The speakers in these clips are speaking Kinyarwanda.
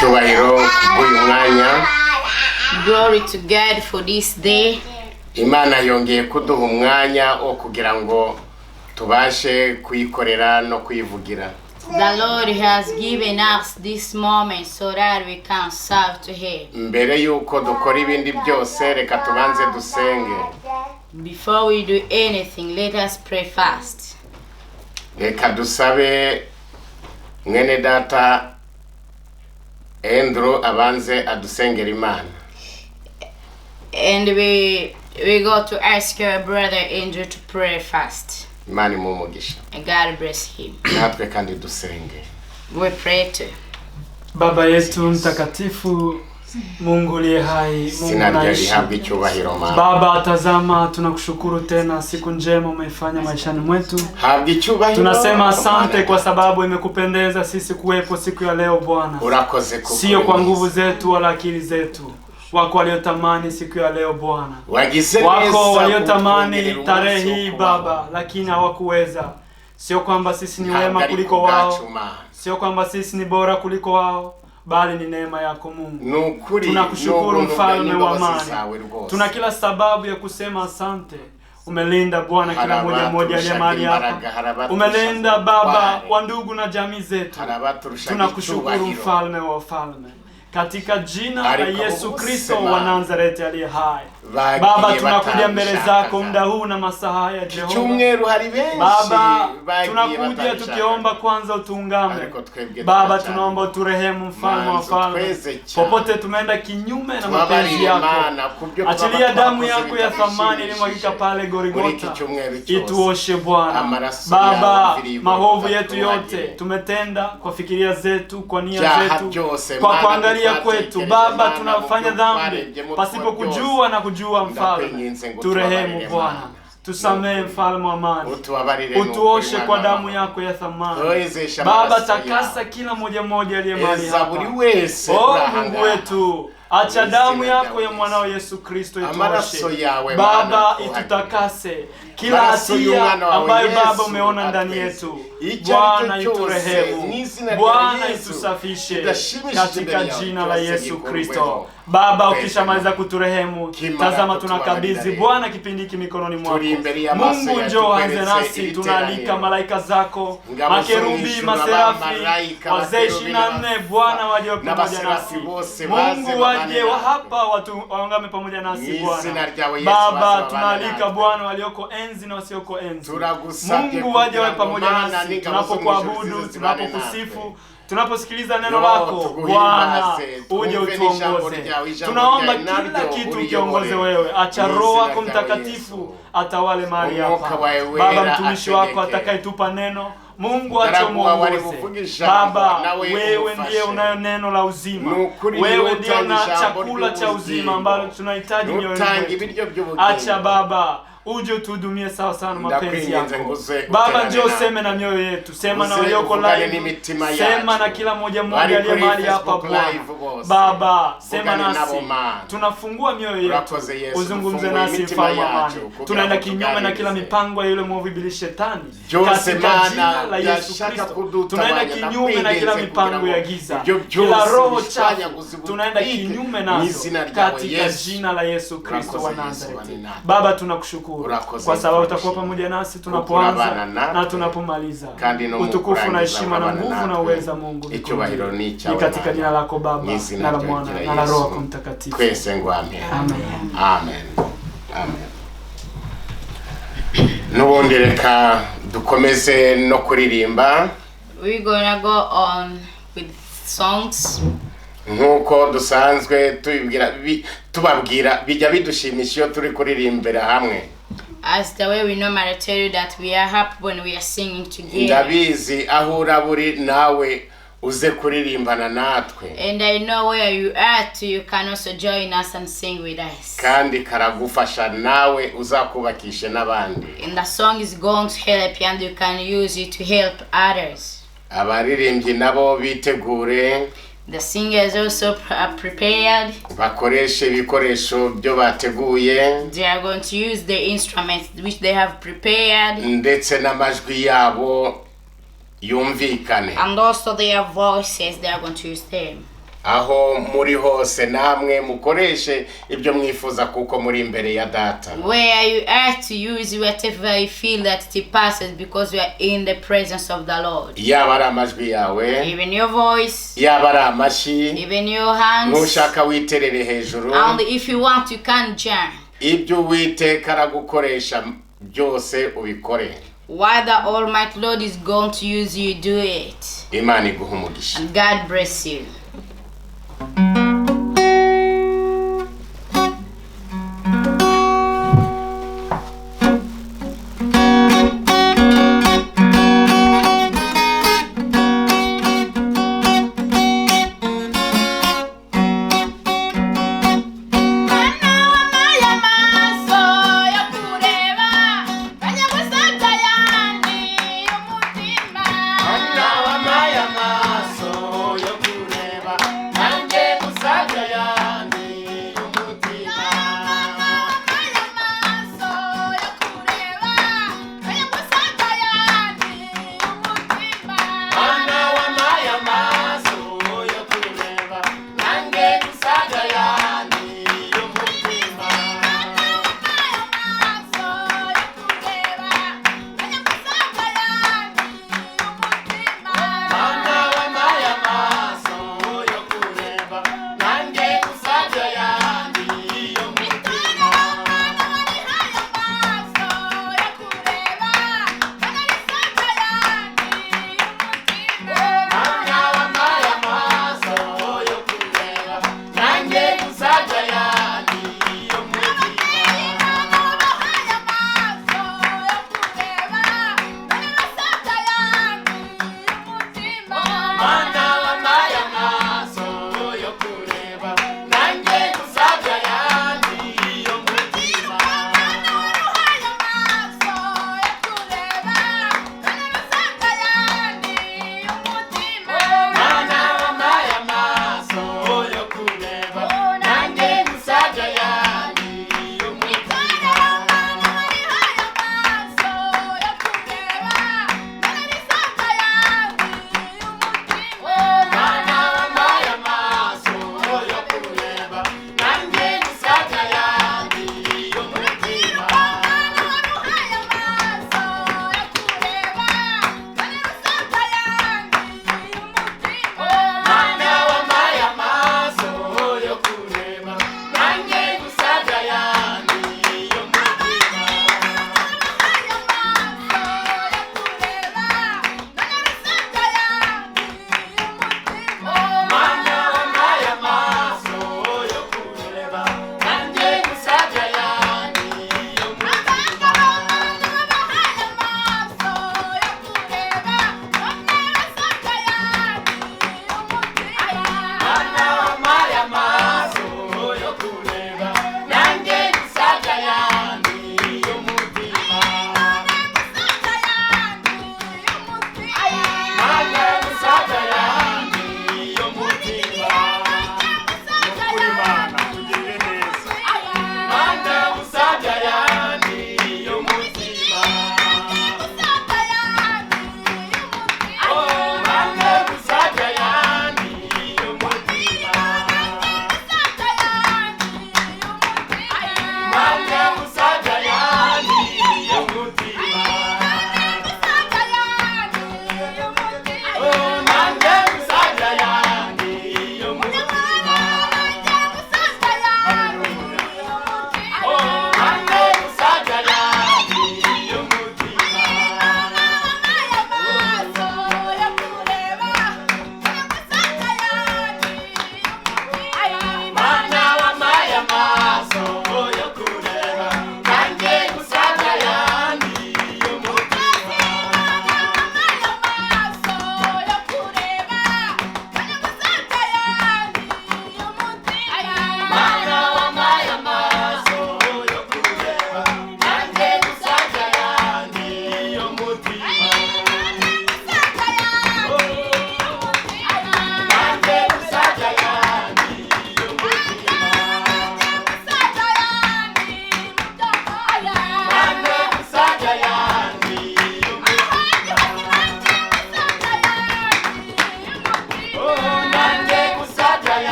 icyubahiro uyu mwanya. Glory to God for this day. Imana yongeye kuduha umwanya wo kugira ngo tubashe kuyikorera no kuyivugira. The Lord has given us this moment so that we can serve to Him. Mbere yuko dukora ibindi byose reka tubanze dusenge. Before we do anything, let us pray first. Reka dusabe mwene data Andrew abanze adusengera Imana. And we go to ask your brother Andrew to pray first. Imana imumugisha. And God bless him. Natwe kandi dusenge. We pray to Baba yetu mtakatifu, Mungu aliye hai, Mungu naishi. Baba, tazama tunakushukuru tena, siku njema umeifanya maishani mwetu. Tunasema asante kwa sababu imekupendeza sisi kuwepo siku ya leo Bwana. Sio kwa nguvu zetu wala akili zetu. Wako waliotamani siku ya leo Bwana. Wako waliotamani tarehe hii Baba, lakini hawakuweza. Sio kwamba sisi ni wema kuliko wao. Sio kwamba sisi ni bora kuliko wao, bali ni neema yako Mungu. Tunakushukuru mfalme wa amani. Tuna kila sababu ya kusema asante. Umelinda Bwana kila mmoja aliye mahali hapa. Umelinda Baba wa ndugu na jamii zetu. Tunakushukuru mfalme wa wafalme. Katika jina la Yesu Kristo wa Nazareti aliye hai. Baba, tunakuja mbele zako muda huu na masaa haya Jehova. Baba, tunakuja tukiomba kwanza utuungame. Baba, tunaomba uturehemu mfalme wa wafalme. Popote tumeenda kinyume na mapenzi yako, achilia damu yako ya thamani ilimwagika pale Golgotha. Ituoshe Bwana. Baba, maovu yetu yote tumetenda kwa fikiria zetu, kwa nia zetu, kwa kuangalia kwetu. Baba, tunafanya dhambi pasipo kujua na kujua mfalme. Turehemu Bwana. Tusamehe mfalme wa amani. Utuoshe kwa damu yako ya thamani. Baba, takasa kila mmoja aliye mahali hapa. Mungu wetu, acha damu yako ya mwanao Yesu Kristo ituoshe. Baba, itutakase kila hatia ambayo Baba umeona ndani yetu. Bwana, iturehemu. Bwana, itusafishe katika jina la Yesu Kristo. Baba, ukishamaliza kuturehemu, tazama tunakabidhi Bwana kipindi hiki mikononi mwako. Mungu, njoo anze nasi. Tunaalika malaika zako, makerubi, maserafi, wazee 24 Bwana waje pamoja nasi. Mungu, waje hapa watu waungame pamoja nasi Bwana. Baba, tunaalika Bwana walioko enzi na wasioko enzi. Mungu, waje pamoja nasi tunapokuabudu, tunapokusifu, tunaposikiliza neno lako. Bwana, uje utuongoze. Tunaomba kila kitu kiongoze wewe. Acha Roho wako Mtakatifu atawale mahali hapa. Baba, mtumishi wako atakayetupa neno, Mungu acha muongoze. Baba, wewe ndiye unayo neno la uzima. Wewe ndiye una chakula cha uzima ambalo tunahitaji mioyoni mwetu. Acha Baba uje utuhudumie sawa sana mapenzi yako. Baba, njoo sema na mioyo yetu. Sema na walioko live. Sema na kila mmoja aliye mahali hapa Bwana. Baba, sema nasi. Tunafungua mioyo yetu. Uzungumze nasi mfalme wa amani. Tunaenda kinyume na kila mipango ya yule mwovu ibilisi shetani. Katika jina la Yesu Kristo. Tunaenda kinyume na kila mipango ya giza. Kila roho chafu tunaenda kinyume nazo katika jina la Yesu Kristo wa Nazareti. Baba, tunakushukuru kwa sababu utakuwa pamoja nasi tunapoanza na tunapomaliza. Utukufu na heshima na nguvu na uweza Mungu ni katika jina lako Baba na la Mwana na la Roho Mtakatifu. Amen. Amen. Amen. Nubundi reka dukomeze no kuririmba. We're gonna go on with songs. Nkuko dusanzwe tubabwira bijya bidushimisha iyo turi kuririmbira hamwe. As the way we normally tell you that we are happy when we are singing together. Ndabizi aho uraburi nawe uze kuririmbana natwe. And I know where you are too, you can also join us and sing with us. Kandi karagufasha nawe uzakubakishe n'abandi. And the song is going to help you and you can use it to help others. Abaririmbyi nabo bitegure. The singers also are prepared. Bakoreshe ibikoresho byo bateguye. They are going to use the instruments which they have prepared. Ndetse n'amajwi yabo yumvikane. And also their voices, they are going to use them. aho muri hose namwe mukoreshe ibyo mwifuza kuko muri imbere ya data. Where you are to use whatever you feel that it passes because we are in the presence of the Lord. Yaba ari amajwi yawe, Even your voice, yaba ari amashyi, even your hands, nushaka witerere hejuru, and if you want you can jump. ibyo Uwiteka aragukoresha byose ubikore. While the Almighty Lord is going to use you, do it. Imana iguhe umugisha. And God bless you. Amaso yo kureba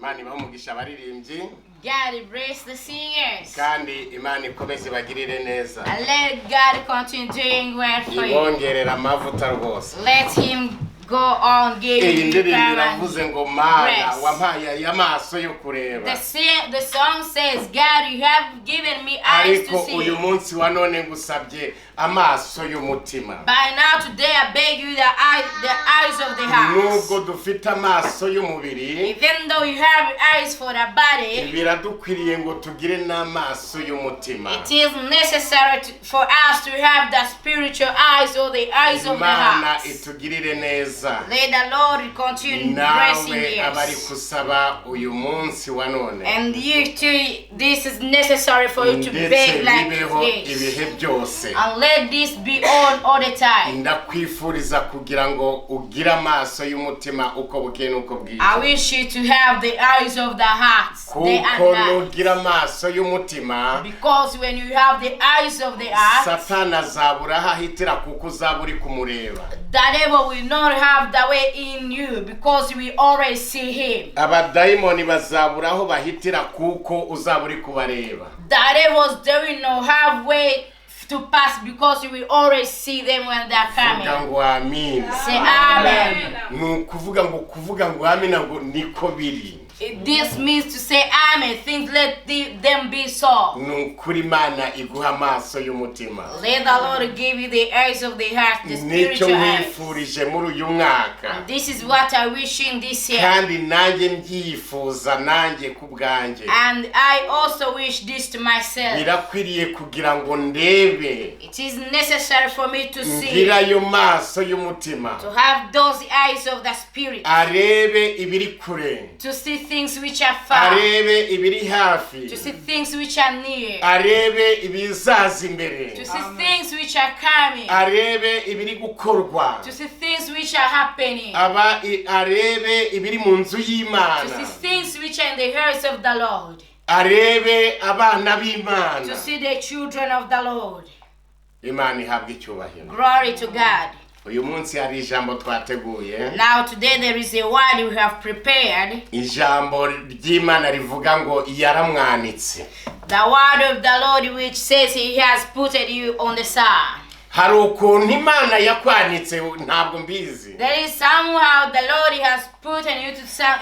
Imana ibamugisha abaririmbyi. God bless the singers. Kandi Imana ikomeze bagirire neza. And let God continue doing well for you. Ibongerera amavuta rwose. Let him go on giving you iravuze ngo Mana wampaye amaso yo kureba. The song says, God, you have given me eyes to see. Ariko uyu munsi wa none ngusabye amaso y'umutima. By now today I beg you the eyes of the heart. Nubwo dufite amaso y'umubiri, even though you have eyes for the body, biradukwiriye ngo tugire n'amaso y'umutima. It is necessary for us to have the spiritual eyes or the eyes of the heart. Imana itugirire neza. Let the Lord continue blessing abari kusaba uyu munsi wa none. And you too, this is necessary for you to beg like this. Ibihe byose. And let this be on all the time. Ndakwifuriza kugira ngo ugire amaso y'umutima uko bukeye nuko bwije. I wish you to have the eyes of the heart day and night. Kuko nugira amaso y'umutima. Because when you have the eyes of the heart, Satana azabura ahitira kuko uzaburi kumureba. The devil will not have the way in you because we already see him. Abadayimoni bazabura aho bahitira kuko uzaburi kubareba. The devils, they will not have way to pass because you will always see them when they are coming. Say amen. Kuvuga ngo amen ngo niko biri. This means to say amen. Things let them be so. Nukuri Imana iguha amaso y'umutima. Let the Lord give you the eyes of the heart, the spiritual eyes. muri uyu mwaka. And this is what I wish in this year. Kandi nanjye mbyifuza nanjye kubwanjye. And I also wish this to myself. Birakwiriye kugira ngo ndebe. It is necessary for me to see. Ngira yo maso y'umutima. To have those eyes of the spirit. Arebe ibiri kure. To see things which are far. Arebe ibiri hafi. To see things which are near. Arebe ibizaza imbere. To see things which are coming. Arebe ibiri gukorwa. To see things which are happening. Arebe ibiri mu nzu y'Imana. To see things which are in the house of the Lord. Arebe abana b'Imana. To see the children of the Lord. Imana ihabwe icyubahiro. Glory to God. Uyu munsi hari ijambo twateguye. Now today there is a word we have prepared. Ijambo ry'Imana rivuga ngo yaramwanitse. The word of the Lord which says he has put you on the sun. Hari ukuntu Imana yakwanitse ntabwo mbizi. There is somehow the Lord has put you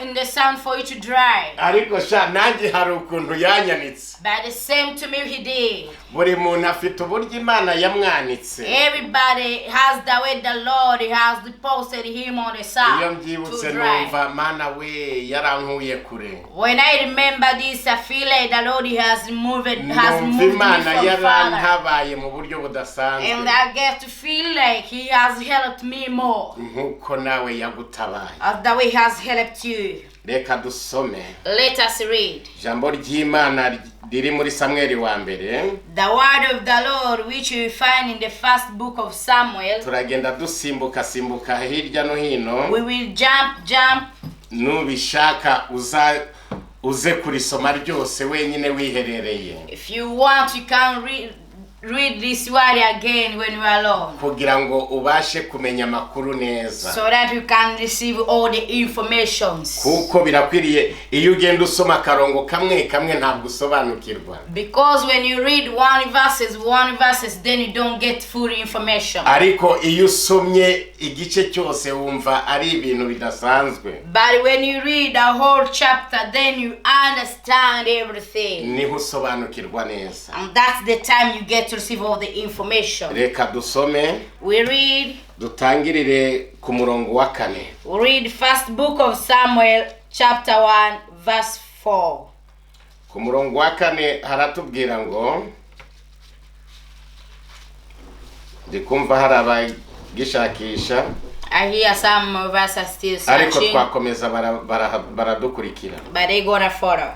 in the sun for you to dry. Ariko sha nanjye hari ukuntu yanyanitse. But the same to me he did. Buri muntu afite uburyo Imana yamwanitse. Everybody has the way the Lord has deposited him on the sun. Iyo mbyibutse numva Mana we yarankuye kure. When I remember this, I feel like the Lord has moved me from Imana yarantabaye mu buryo budasanzwe. And I get to feel like he has helped me more. Nkuko nawe yagutabaye. As the way he has helped you. Reka dusome. Let us read. Jambo ry'Imana riri muri Samuel wa mbere. The word of the Lord which you find in the first book of Samuel. Turagenda dusimbuka hirya no hino. We will jump. Nubishaka uze kurisoma ryose wenyine wiherereye. If you want, you can read this word again when you are alone. Kugira ngo ubashe kumenya makuru neza. So that you can receive all the informations. Kuko birakwiriye iyo ugenda usoma karongo kamwe ntabwo usobanukirwa. Because when you read one verses then you don't get full information. Ariko iyo usomye igice cyose wumva ari ibintu bidasanzwe. But when you read the whole chapter then you understand everything. Niho usobanukirwa neza. And that's the time you get to receive all the information. Reka dusome. We read. Dutangirire ku murongo wa 4. We read first book of Samuel chapter 1 verse 4. Ku murongo wa 4 haratubwira ngo ndikumva hari abagishakisha. I hear some of us are still searching. Ariko twakomeza baradukurikira. But they gonna follow.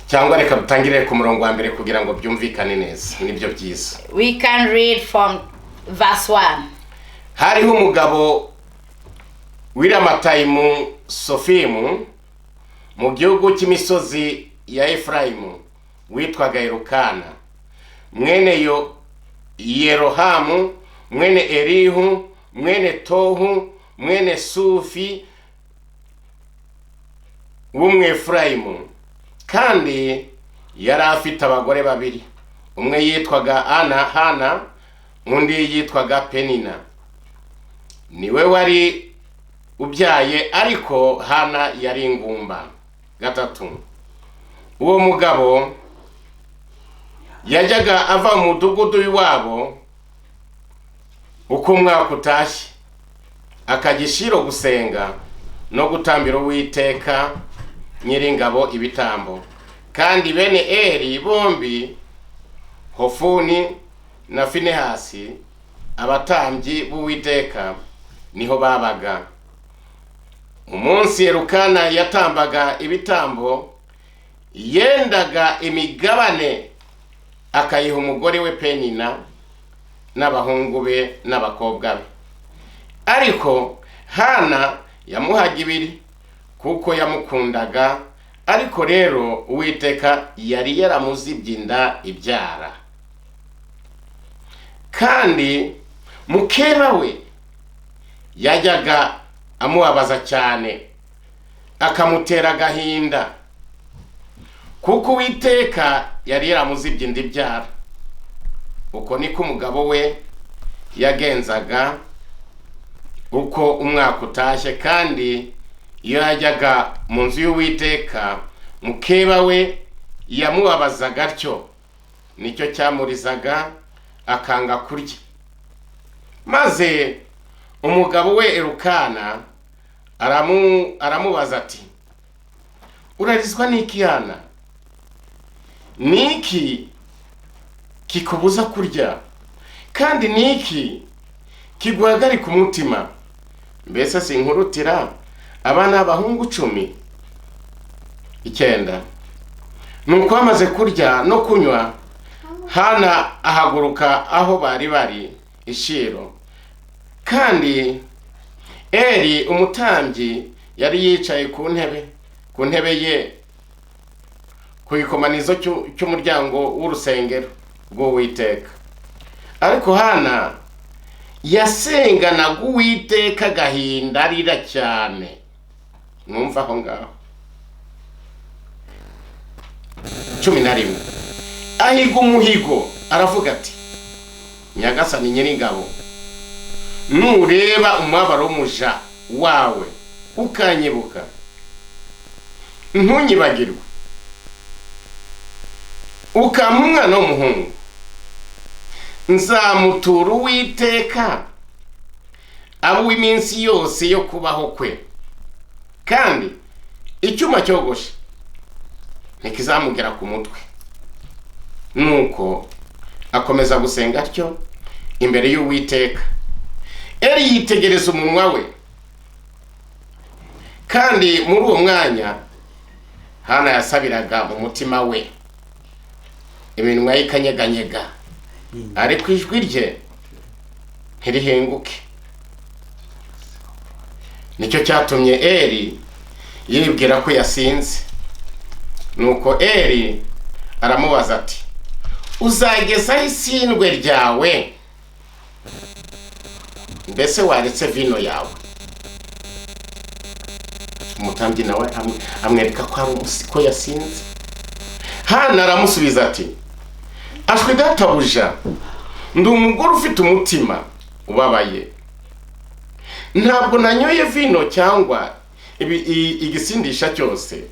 Cyangwa reka dutangire ku murongo wa mbere kugira ngo byumvikane neza nibyo byiza. We can read from verse 1. Hariho umugabo w'Iramatayimu Sofimu mu gihugu cy'imisozi ya Efraimu witwaga Elukana mwene Yerohamu mwene Elihu mwene Tohu mwene Sufi w'Umwefurayimu, kandi yari afite abagore babiri, umwe yitwaga Hana, undi yitwaga Penina. Niwe wari ubyaye, ariko Hana yari ingumba. 3, uwo mugabo yajyaga ava mu mudugudu w'iwabo uko umwaka utashye, akajya i Shilo gusenga no gutambira Uwiteka Nyiringabo ibitambo. Kandi bene Eli bombi, Hofuni na Finehasi, abatambyi b'Uwiteka, niho babaga. Umunsi Elukana yatambaga ibitambo, yendaga imigabane akayiha umugore we Penina n'abahungu be n'abakobwa be. Ariko Hana yamuhaga ibiri kuko yamukundaga, ariko rero Uwiteka yari yaramuzibye inda ibyara. Kandi mukeba we yajyaga amubabaza cyane, akamutera agahinda, kuko Uwiteka yari yaramuzibye inda ibyara. Uko niko umugabo we yagenzaga uko umwaka utashye, kandi iyo yajyaga mu nzu y'Uwiteka, mukeba we yamubabazaga atyo, nicyo cyamurizaga akanga kurya. Maze umugabo we Elukana aramubaza ati, urarizwa n'iki Hana? Niki kikubuza kurya? Kandi niki kiguhagarika umutima? Mbese sinkurutira abana b'abahungu 19? Nuko bamaze kurya no kunywa, Hana ahaguruka aho bari i Shilo. Kandi Eli umutambyi yari yicaye ku ntebe ye ku gikomanizo cy'umuryango w'urusengero rw'Uwiteka. Ariko Hana yasenganaga Uwiteka agahinda, arira cyane. Mwumva aho ngaho. 11, ahiga umuhigo, aravuga ati, Nyagasani Nyiringabo, nureba umubabaro w'umuja wawe ukanyibuka, ntunyibagirwe, ukampa umwana w'umuhungu, nzamutura Uwiteka abo iminsi yose yo kubaho kwe, kandi icyuma cyogoshe ntikizamugera ku mutwe. Nuko akomeza gusenga atyo imbere y'Uwiteka. Eli yitegereza umunwa we, kandi muri uwo mwanya Hana yasabiraga mu mutima we, iminwa ye ikanyeganyega, ariko ijwi rye ntirihenguke. Nicyo cyatumye Eli yibwira ko yasinze. Nuko Eli aramubaza ati, uzagezaho isindwe ryawe? Mbese waretse vino yawe? Umutambyi nawe amwereka ko ari umusiko yasinze. Hana aramusubiza ati, ashwe databuja, ndi umugore ufite umutima ubabaye. Ntabwo nanyoye vino cyangwa igisindisha cyose,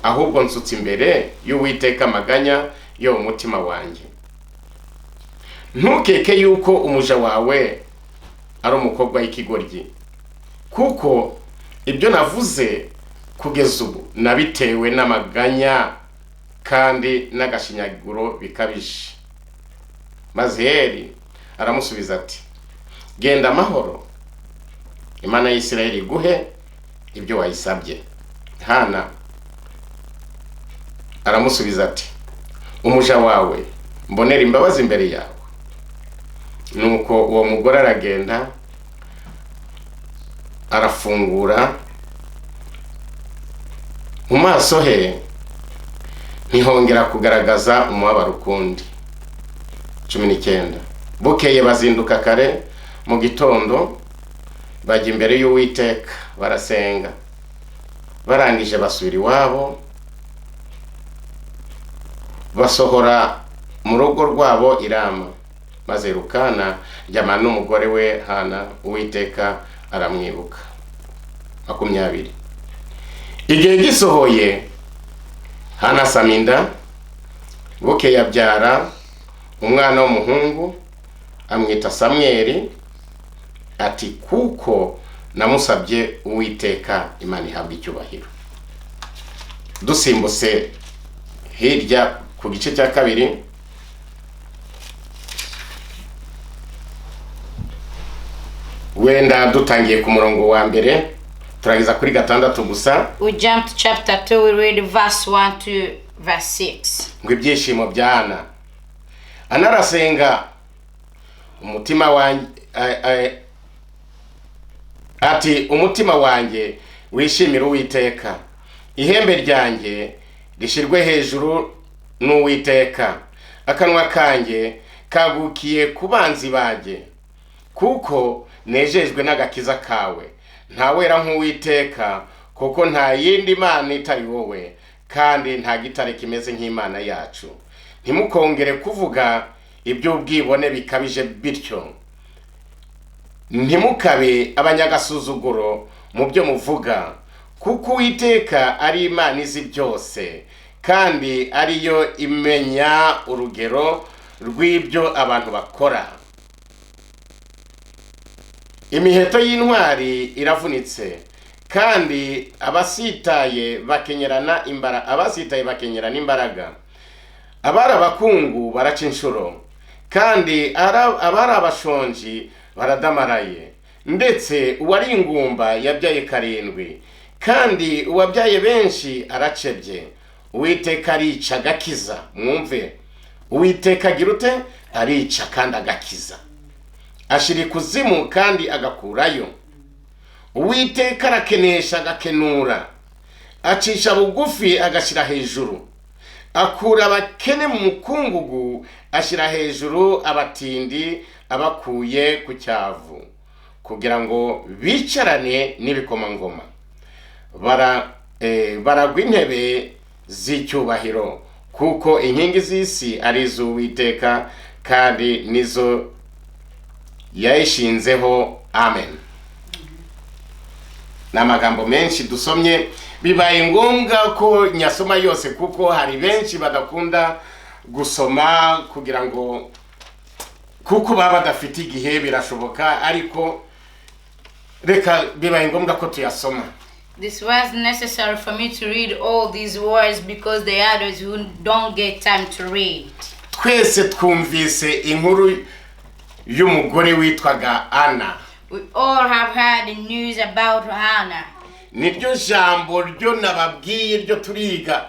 ahubwo nsutse imbere y'Uwiteka amaganya yo mu mutima wanjye. Ntukeke yuko umuja wawe ari umukobwa w'ikigoryi, kuko ibyo navuze kugeza ubu nabitewe n'amaganya kandi n'agashinyaguro bikabije. Maze Eli aramusubiza ati, genda amahoro, Imana y'Isirayeli iguhe ibyo wayisabye. Hana aramusubiza ati, umuja wawe mbonera imbabazi imbere yawe. Nuko uwo mugore aragenda, arafungura, mu maso he ntihongera kugaragaza umubabaro ukundi. 19, bukeye bazinduka kare mu gitondo, bajya imbere y'Uwiteka barasenga. barangije basubira iwabo, basohora mu rugo rwabo Irama, maze Rukana ryamana n'umugore we Hana, Uwiteka aramwibuka. 20. Igihe gisohoye, Hana saminda, buke yabyara umwana w'umuhungu, amwita Samweli, ati kuko namusabye Uwiteka, Imana ihabwa icyubahiro. Dusimbutse hirya ku gice cya 2, wenda dutangiye ku murongo wa mbere turagiza kuri 6 gusa. We jump to chapter 2, we read verse 1 to verse 6. Ngo ibyishimo bya Hana. Hana arasenga, umutima wanjye ati umutima wanjye wishimira Uwiteka, ihembe ryanjye rishirwe hejuru n'Uwiteka, akanwa kanjye kagukiye kubanzi baje, kuko nejejwe n'agakiza kawe. Ntawera nk'Uwiteka, kuko nta yindi mana itari wowe, kandi nta gitare kimeze nk'Imana yacu. Ntimukongere kuvuga iby'ubwibone bikabije bityo, ntimukabe abanyagasuzuguro mu byo muvuga, kuko Uwiteka ari Imana izi byose, kandi ariyo imenya urugero rw'ibyo abantu bakora. Imiheto y'intwari iravunitse, kandi abasitaye bakenyerana imbaraga. Abari abakungu baraca inshuro, kandi abari abashonji baradamaraye. Ndetse uwari ingumba yabyaye 7, kandi uwabyaye benshi aracebye. Uwiteka arica agakiza. Mwumve, Uwiteka agira ute? Arica kandi agakiza, ashira ikuzimu kandi agakurayo. Uwiteka arakenesha agakenura, acisha bugufi agashira hejuru. Akura abakene mu mukungugu, ashira hejuru abatindi abakuye ku cyavu, kugira ngo bicarane n'ibikomangoma. Baragwa intebe z'icyubahiro, kuko inkingi z'isi ari iz'Uwiteka, kandi nizo yayishinzeho. Amen. N'amagambo menshi dusomye, bibaye ngombwa ko nyasoma yose, kuko hari benshi badakunda gusoma kugira ngo kuko baba badafite igihe, birashoboka, ariko reka bibaye ngombwa ko tuyasoma. This was necessary for me to read all these words because there are those who don't get time to read. Twese twumvise inkuru y'umugore witwaga Ana. We all have heard the news about Hannah. Niryo jambo ryo nababwiye ryo turiga.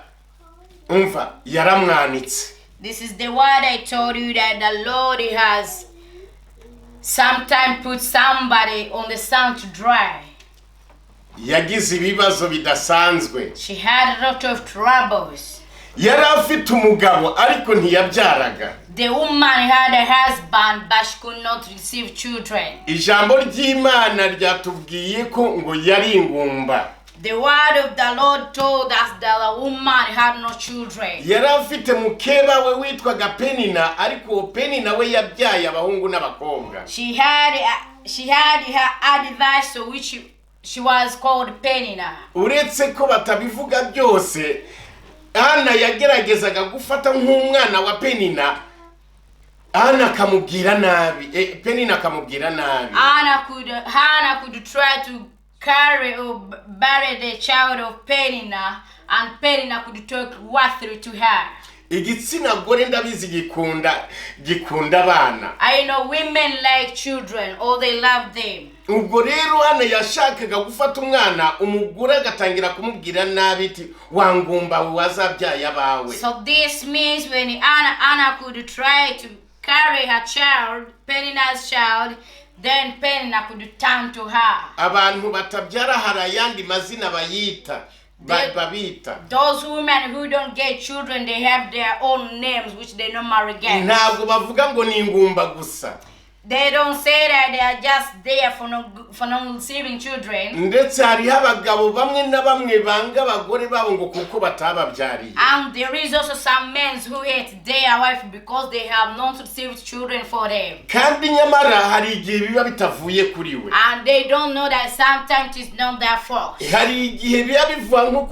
Umva, yaramwanitse. This is the word I told you, that the Lord has sometimes put somebody on the sun to dry. Yagize ibibazo bidasanzwe. She had a lot of troubles. Yari afite umugabo ariko ntiyabyaraga. The woman had a husband but she could not receive children. Ijambo ry'Imana ryatubwiye ko ngo yari ingumba. The word of the Lord told us that the woman had no children. Yari afite mukeba we witwaga Penina, ariko Penina we yabyaye abahungu n'abakobwa. She had her advisor, which she was called Penina. Uretse ko batabivuga byose, Ana yageragezaga gufata nk'umwana wa Penina, Ana akamubwira nabi, Penina akamubwira nabi. Hannah could try to carry or bury the child of Penina, and Penina could talk worthily to her. Igitsina gore ndabizi gikunda abana. I know women like children, or they love them. Ubwo rero Ana yashakaga gufata umwana, umugore agatangira kumubwira nabi iti wangumba wazabyaye abawe. So this means when Anna could try to carry her child, Penina's child, then Penina could turn to her. Abantu batabyara harayandi mazina bayita. Those women who don't get children, they have their own names which they normally get. Ntabwo bavuga ngo ni ingumba gusa. They don't say that they are just there for non receiving children. Ndetse hariho abagabo bamwe na bamwe banga abagore babo ngo kuko batababyariye. And there is also some men who hate their wife because they have not received children for them. Kandi nyamara hari igihe biba bitavuye kuri we. And they don't know that sometimes it's not their fault. Hari igihe biba bivuga nko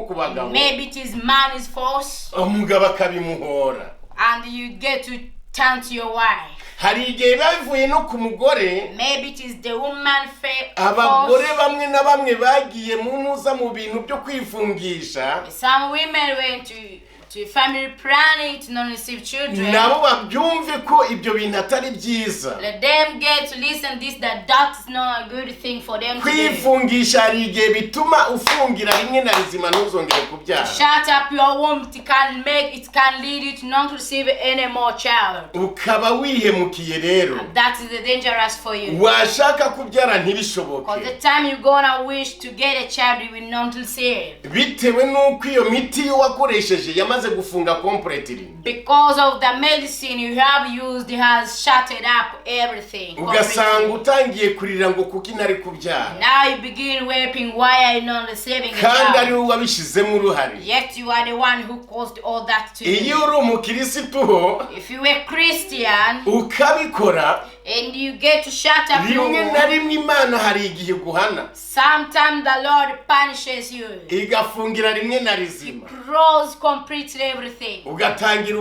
ku bagabo. Maybe it is man's fault. Umugabo akabimuhora. And you get to turn to your wife. Hari igihe bivuye no ku mugore. Maybe it is the woman fault. Abagore bamwe na bamwe bagiye mu ntuza mu bintu byo kwifungisha. Some women went to family planning to not receive children. Nabo babyumve ko ibyo bintu atari byiza. Let them get to listen this that is not a good thing for them to do. Kwifungisha hari igihe bituma ufungira rimwe na rizima ntuzongere kubyara. Shut up your womb, it can lead you to not receive any more child. Ukaba wihemukiye rero. That is dangerous for you. Washaka kubyara ntibishoboke. Because the time you gonna wish to get a child you will not receive. Bitewe nuko iyo miti wakoresheje yamaze gufunga completely. Because of the medicine you have used, it has shutted up everything. Ugasanga utangiye kurira ngo kuki ntari kubyara. Now you begin weeping why are you not receiving a child. Kandi ari wabishizemo uruhare. Yet you are the one who caused all that to you. Iyo uri umukirisitu ho, if you were Christian, ukabikora, and you get to shut up your rimwe na rimwe Imana hari igihe guhana. Sometimes the Lord punishes you. Igafungira rimwe na rizima. He closes completely everything. Ugatangira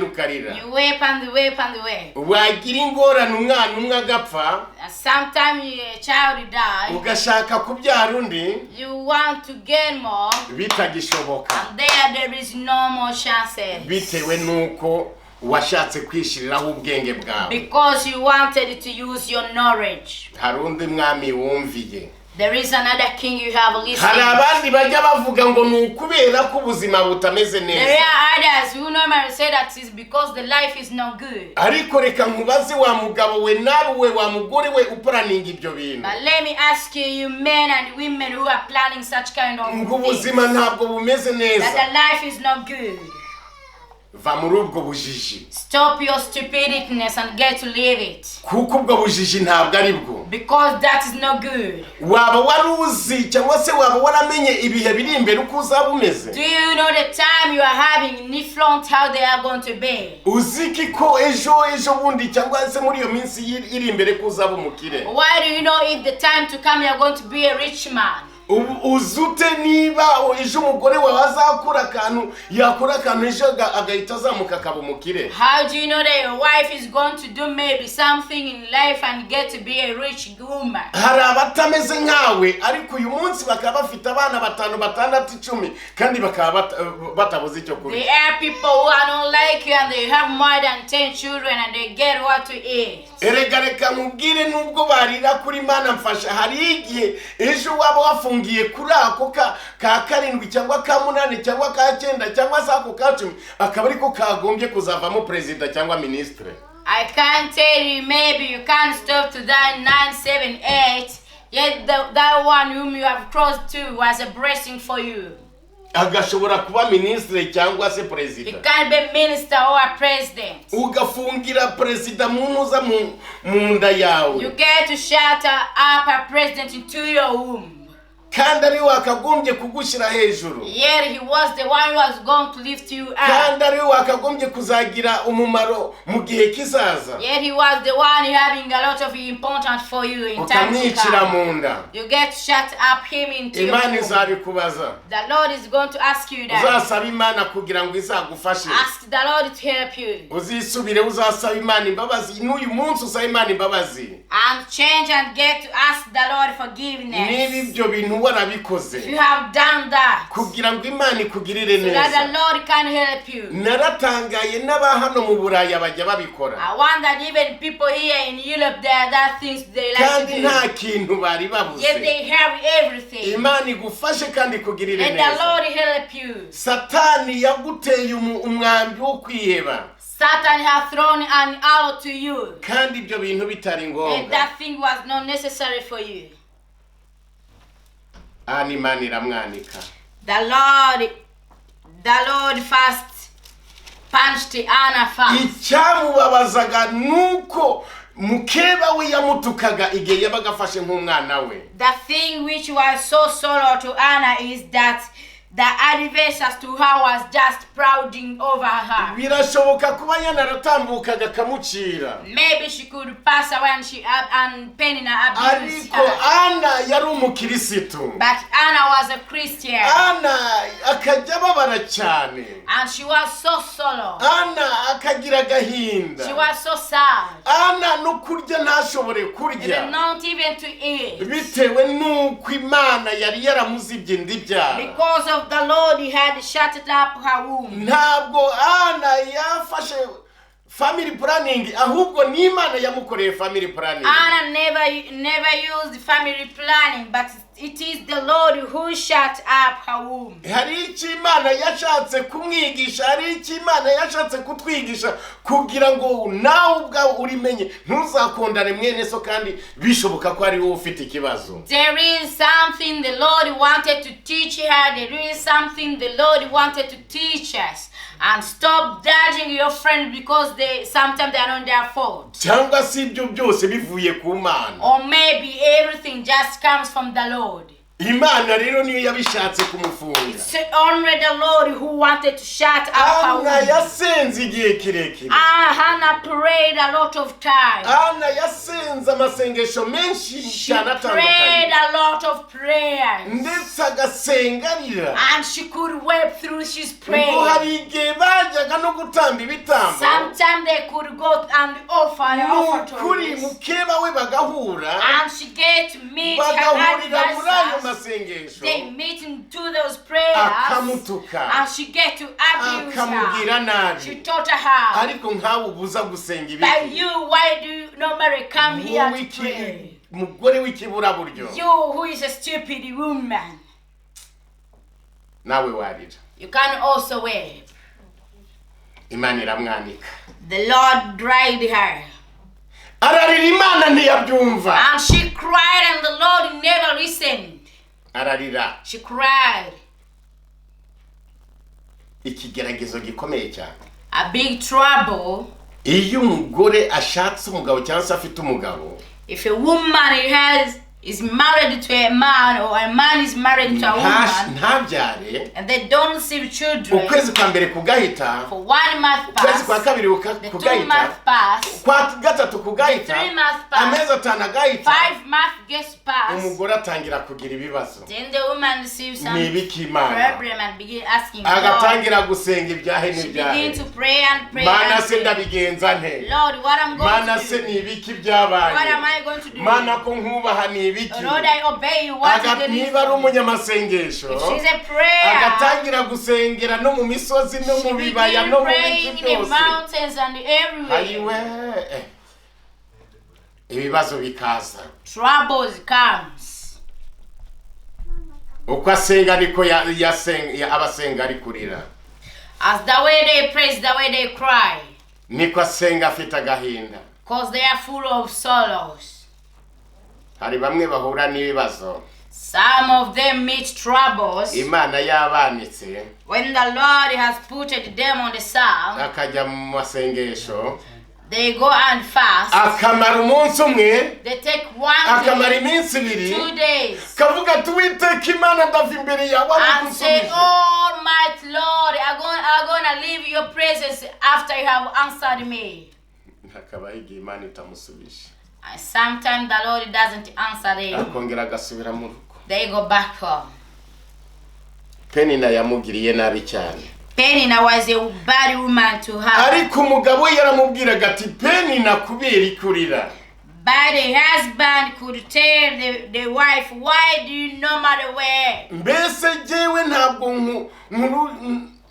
ukarira. You weep and weep and weep. Wagira ingorane umwana umwe agapfa. Sometimes a child dies. Ugashaka kubyara undi. You want to gain more. Bitagishoboka. And there is no more chances. Bitewe nuko washatse kwishiriraho ubwenge bwawe. Because you wanted to use your knowledge. Hari undi mwami wumviye. There is another king you have listened. Hari abandi bajya bavuga ngo nukubera ko ubuzima butameze neza. There are others who normally say that it's because the life is not good. Ariko reka nkubaze wa mugabo we nawe wa mugore we upuraninga ibyo bintu. But let me ask you men and women who are planning such kind of things. Ubuzima ntabwo bumeze neza. That the life is not good. Va muri ubwo bujiji. Stop your stupidness and get to live it. Kuko ubwo bujiji ntabwo ari bwo. Because that is not good. Waba waruzi cyangwa se waba waramenye ibihe biri imbere uko uzaba umeze. Do you know the time you are having in front how they are going to be? Uziki ko ejo bundi cyangwa se muri iyo minsi iri imbere ko uzaba umukire. Why do you know if the time to come you are going to be a rich man? Uzute niba ejo umugore wawe azakora akantu yakora akantu ejo agahita azamuka akaba umukire. How do you know that your wife is going to do maybe something in life and get to be a rich woman? Hari abatameze nkawe ariko uyu munsi bakaba bafite abana 5, 6, 10 kandi bakaba batabuze icyo kurya. There are people who are not like you and they have more than 10 children and they get what to eat. Erega reka nkubwire nubwo barira kuri Mana mfasha hari igihe ejo waba wafungiye kuri ako ka 7 cyangwa ka 8 cyangwa ka 9 cyangwa se ako ka 10 akaba ariko kagombye kuzavamo president cyangwa ministre. I can't tell you, maybe you can't stop to that 9, 7, 8, yet that one whom you have crossed to was a blessing for you. Agashobora kuba ministre cyangwa se president. You can't be minister or a president. Ugafungira president munuza mu nda yawe. You get to shut up a president into your womb. Kandi ari wakagombye kugushira hejuru. Yet he was the one who was going to lift you up. Kandi ari wakagombye kuzagira umumaro mu gihe kizaza. Yet he was the one having a lot of importance for you in time to come. You get to shut up him into your womb. The Lord is going to ask you that. Uzasaba Imana kugira ngo izagufashe. Ask the Lord to help you. Uzisubire uzasaba Imana imbabazi n'uyu munsi usaba Imana imbabazi. And change and get to ask the Lord forgiveness. Niba ibyo bintu warabikoze. If you have done that. Kugira ngo Imana ikugirire neza. So that the Lord can help you. Naratangaye n'abahano mu Buraya bajya babikora. I want that even people here in Europe there are that things they like to do. Kandi nta kintu bari babuze. Yes, they have everything. Imana igufashe kandi ikugirire neza. And the Lord help you. Satani yaguteye umwambi wo kwiheba. Satan has thrown an arrow to you. Kandi ibyo bintu bitari ngombwa. And that thing was not necessary for you. Imana iramwanika. The Lord first punched Anna first. Icyamubabazaga nuko mukeba we yamutukaga igihe yabaga afashe nk'umwana we. The thing which was so sorrow to Anna is that the advisors to her was just prouding over her. Birashoboka kuba yanaratambukaga kamucira. Maybe she could pass away and Penina abused her. Ariko Anna yari umukirisitu. But Anna was a Christian. Anna akajya ababara cyane. And she was so sorrow. Anna akagira agahinda. She was so sad. Anna no kurya ntashobore kurya. Even not even to eat. Bitewe nuko Imana yari yaramuzibye ndibyara. Because of the Lord, he had shut up her womb. Ntabwo Anna yafashe family planning, ahubwo ni Imana yamukoreye family planning. Anna never used family planning, but it is the Lord who shut up her womb. Hari icyo Imana yashatse kumwigisha, hari icyo Imana yashatse kutwigisha kugira ngo nawe ubwawe urimenye ntuzakondane mwene so kandi bishoboka ko ari wowe ufite ikibazo. There is something the Lord wanted to teach her. There is something the Lord wanted to teach us. And stop judging your friend because sometimes they are not their fault. Cyangwa si ibyo byose bivuye ku Mana. Or maybe everything just comes from the Lord. Imana rero niyo yabishatse kumufunga. It's only the Lord who wanted to shut up her womb. Anna yasenze igihe kirekire. Hannah prayed a lot of time. Anna yasenze amasengesho menshi cyane atandukanye. She prayed a lot of prayers. Ndetse agasengarira. And she could weep through she's praying. Ngo hari igihe bajyaga no gutamba ibitambo. Sometimes they could go and offer the offertories. Mukeba we bagahura. And she get to meet her advisors. They meet into those prayers. Akamutuka. And she get to abuse her. She taught her. Ariko nkawe ubuza gusenga ibiki. But you, why do you normally come here to pray? Mugore w'ikibura buryo. You who is a stupid woman. Nawe warira. You can also weep. Imana iramwanika. The Lord dried her. Ararira Imana ntiyabyumva. And she cried and the Lord never listened. Ararira. She cried. Ikigeragezo gikomeye cyane. A big trouble. Iyo umugore ashatse umugabo cyangwa se afite umugabo. If a woman is married to a man or a man is married to a woman ntabyare and they don't receive children, ukwezi kwa mbere kugahita, for 1 month pass, ukwezi kwa kabiri kugahita, 2 months pass, kwa gatatu kugahita, 3 months pass, amezi atanu agahita, 5 months gets pass, umugore atangira kugira ibibazo. Then the woman receives some problem and begin asking God. Agatangira gusenga ibyahe She n'ibyahe. begin to pray and pray. Mana se ndabigenza nte? Lord, what I'm going Mana to se do? ni ibiki byabaye? What am I going to do? Mana ko nkubaha ni ibiki? Lord, I obey you. What is the niba ari umunyamasengesho, if she's a prayer, agatangira gusengera no mu misozi no mu bibaya no mu biti byose. Mountains and everywhere. Ayiwe, ibibazo bikaza. Troubles comes. Uko asenga niko abasenga ari kurira. As the way they praise, the way they cry. Niko asenga afite agahinda. Because they are full of sorrows. Hari bamwe bahura n'ibibazo. Some of them meet troubles. Imana yabanitse. When the Lord has put them on the side, akajya mu masengesho. They go and fast. Akamara umunsi umwe. They take 1 day. Akamara iminsi ibiri. 2 days. Kavuga tuwiteka Imana ndava imbere yawe and say, Almighty Lord, I'm gonna leave your presence after you have answered me. Hakaba igihe Imana itamusubisha. And sometimes the Lord doesn't answer them. Akongera agasubira mu rugo. They go back home. Penina yamugiriye nabi cyane. Penina was a bad woman to her. Ariko umugabo we yaramubwiraga ati Penina kubera ikurira. But the husband could tell the wife, why do you normally wear? Mbese jewe ntabwo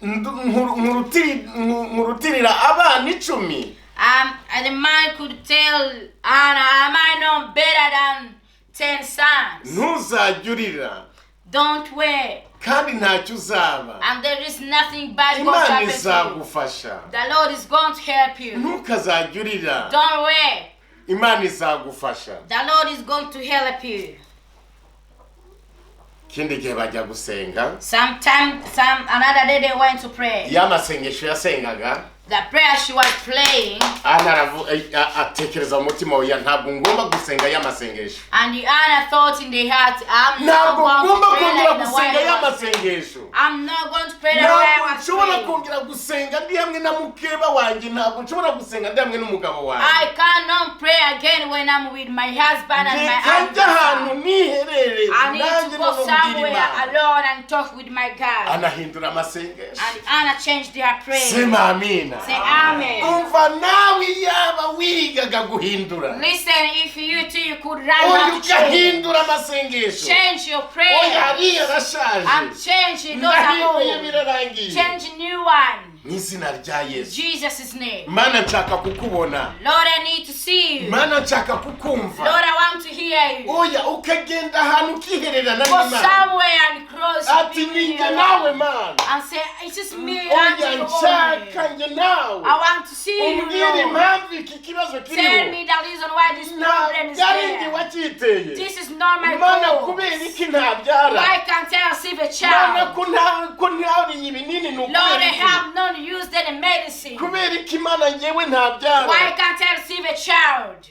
nkurutirira abana 10. And the man could tell Anna, am I not better than 10 sons? Ntuzajurira. Don't wear. Kandi ntacyo uzaba. And there is nothing bad going to happen to you. Izagufasha. The Lord is going to help you. Ntukazajurira. Don't wear. Imana izagufasha. The Lord is going to help you. Kindi gihe bajya gusenga. Another day they went to pray. Yamasengesho yasengaga. The prayer she was playing. atekereza umutima we ntabwo ngomba gusenga y'amasengesho. And Anna thought in the heart, I'm not going to pray like the way I was praying. I'm not going to pray the way I was praying. I cannot pray again when I'm with my husband and my husband. I need to go somewhere alone and talk with my God. And Anna changed their prayer. Say amen. Listen, if you too could run out change your prayer and change those old. Change new one. Jesus' name. Lord, I need to see you. Lord, I want to hear you. Go somewhere and cross and say, it's just me and you only. I want to see you, Lord. Tell me the reason why this problem is there. This is not my fault. Why can't I receive a child? Lord, I have not used any medicine. Why can't I receive a child?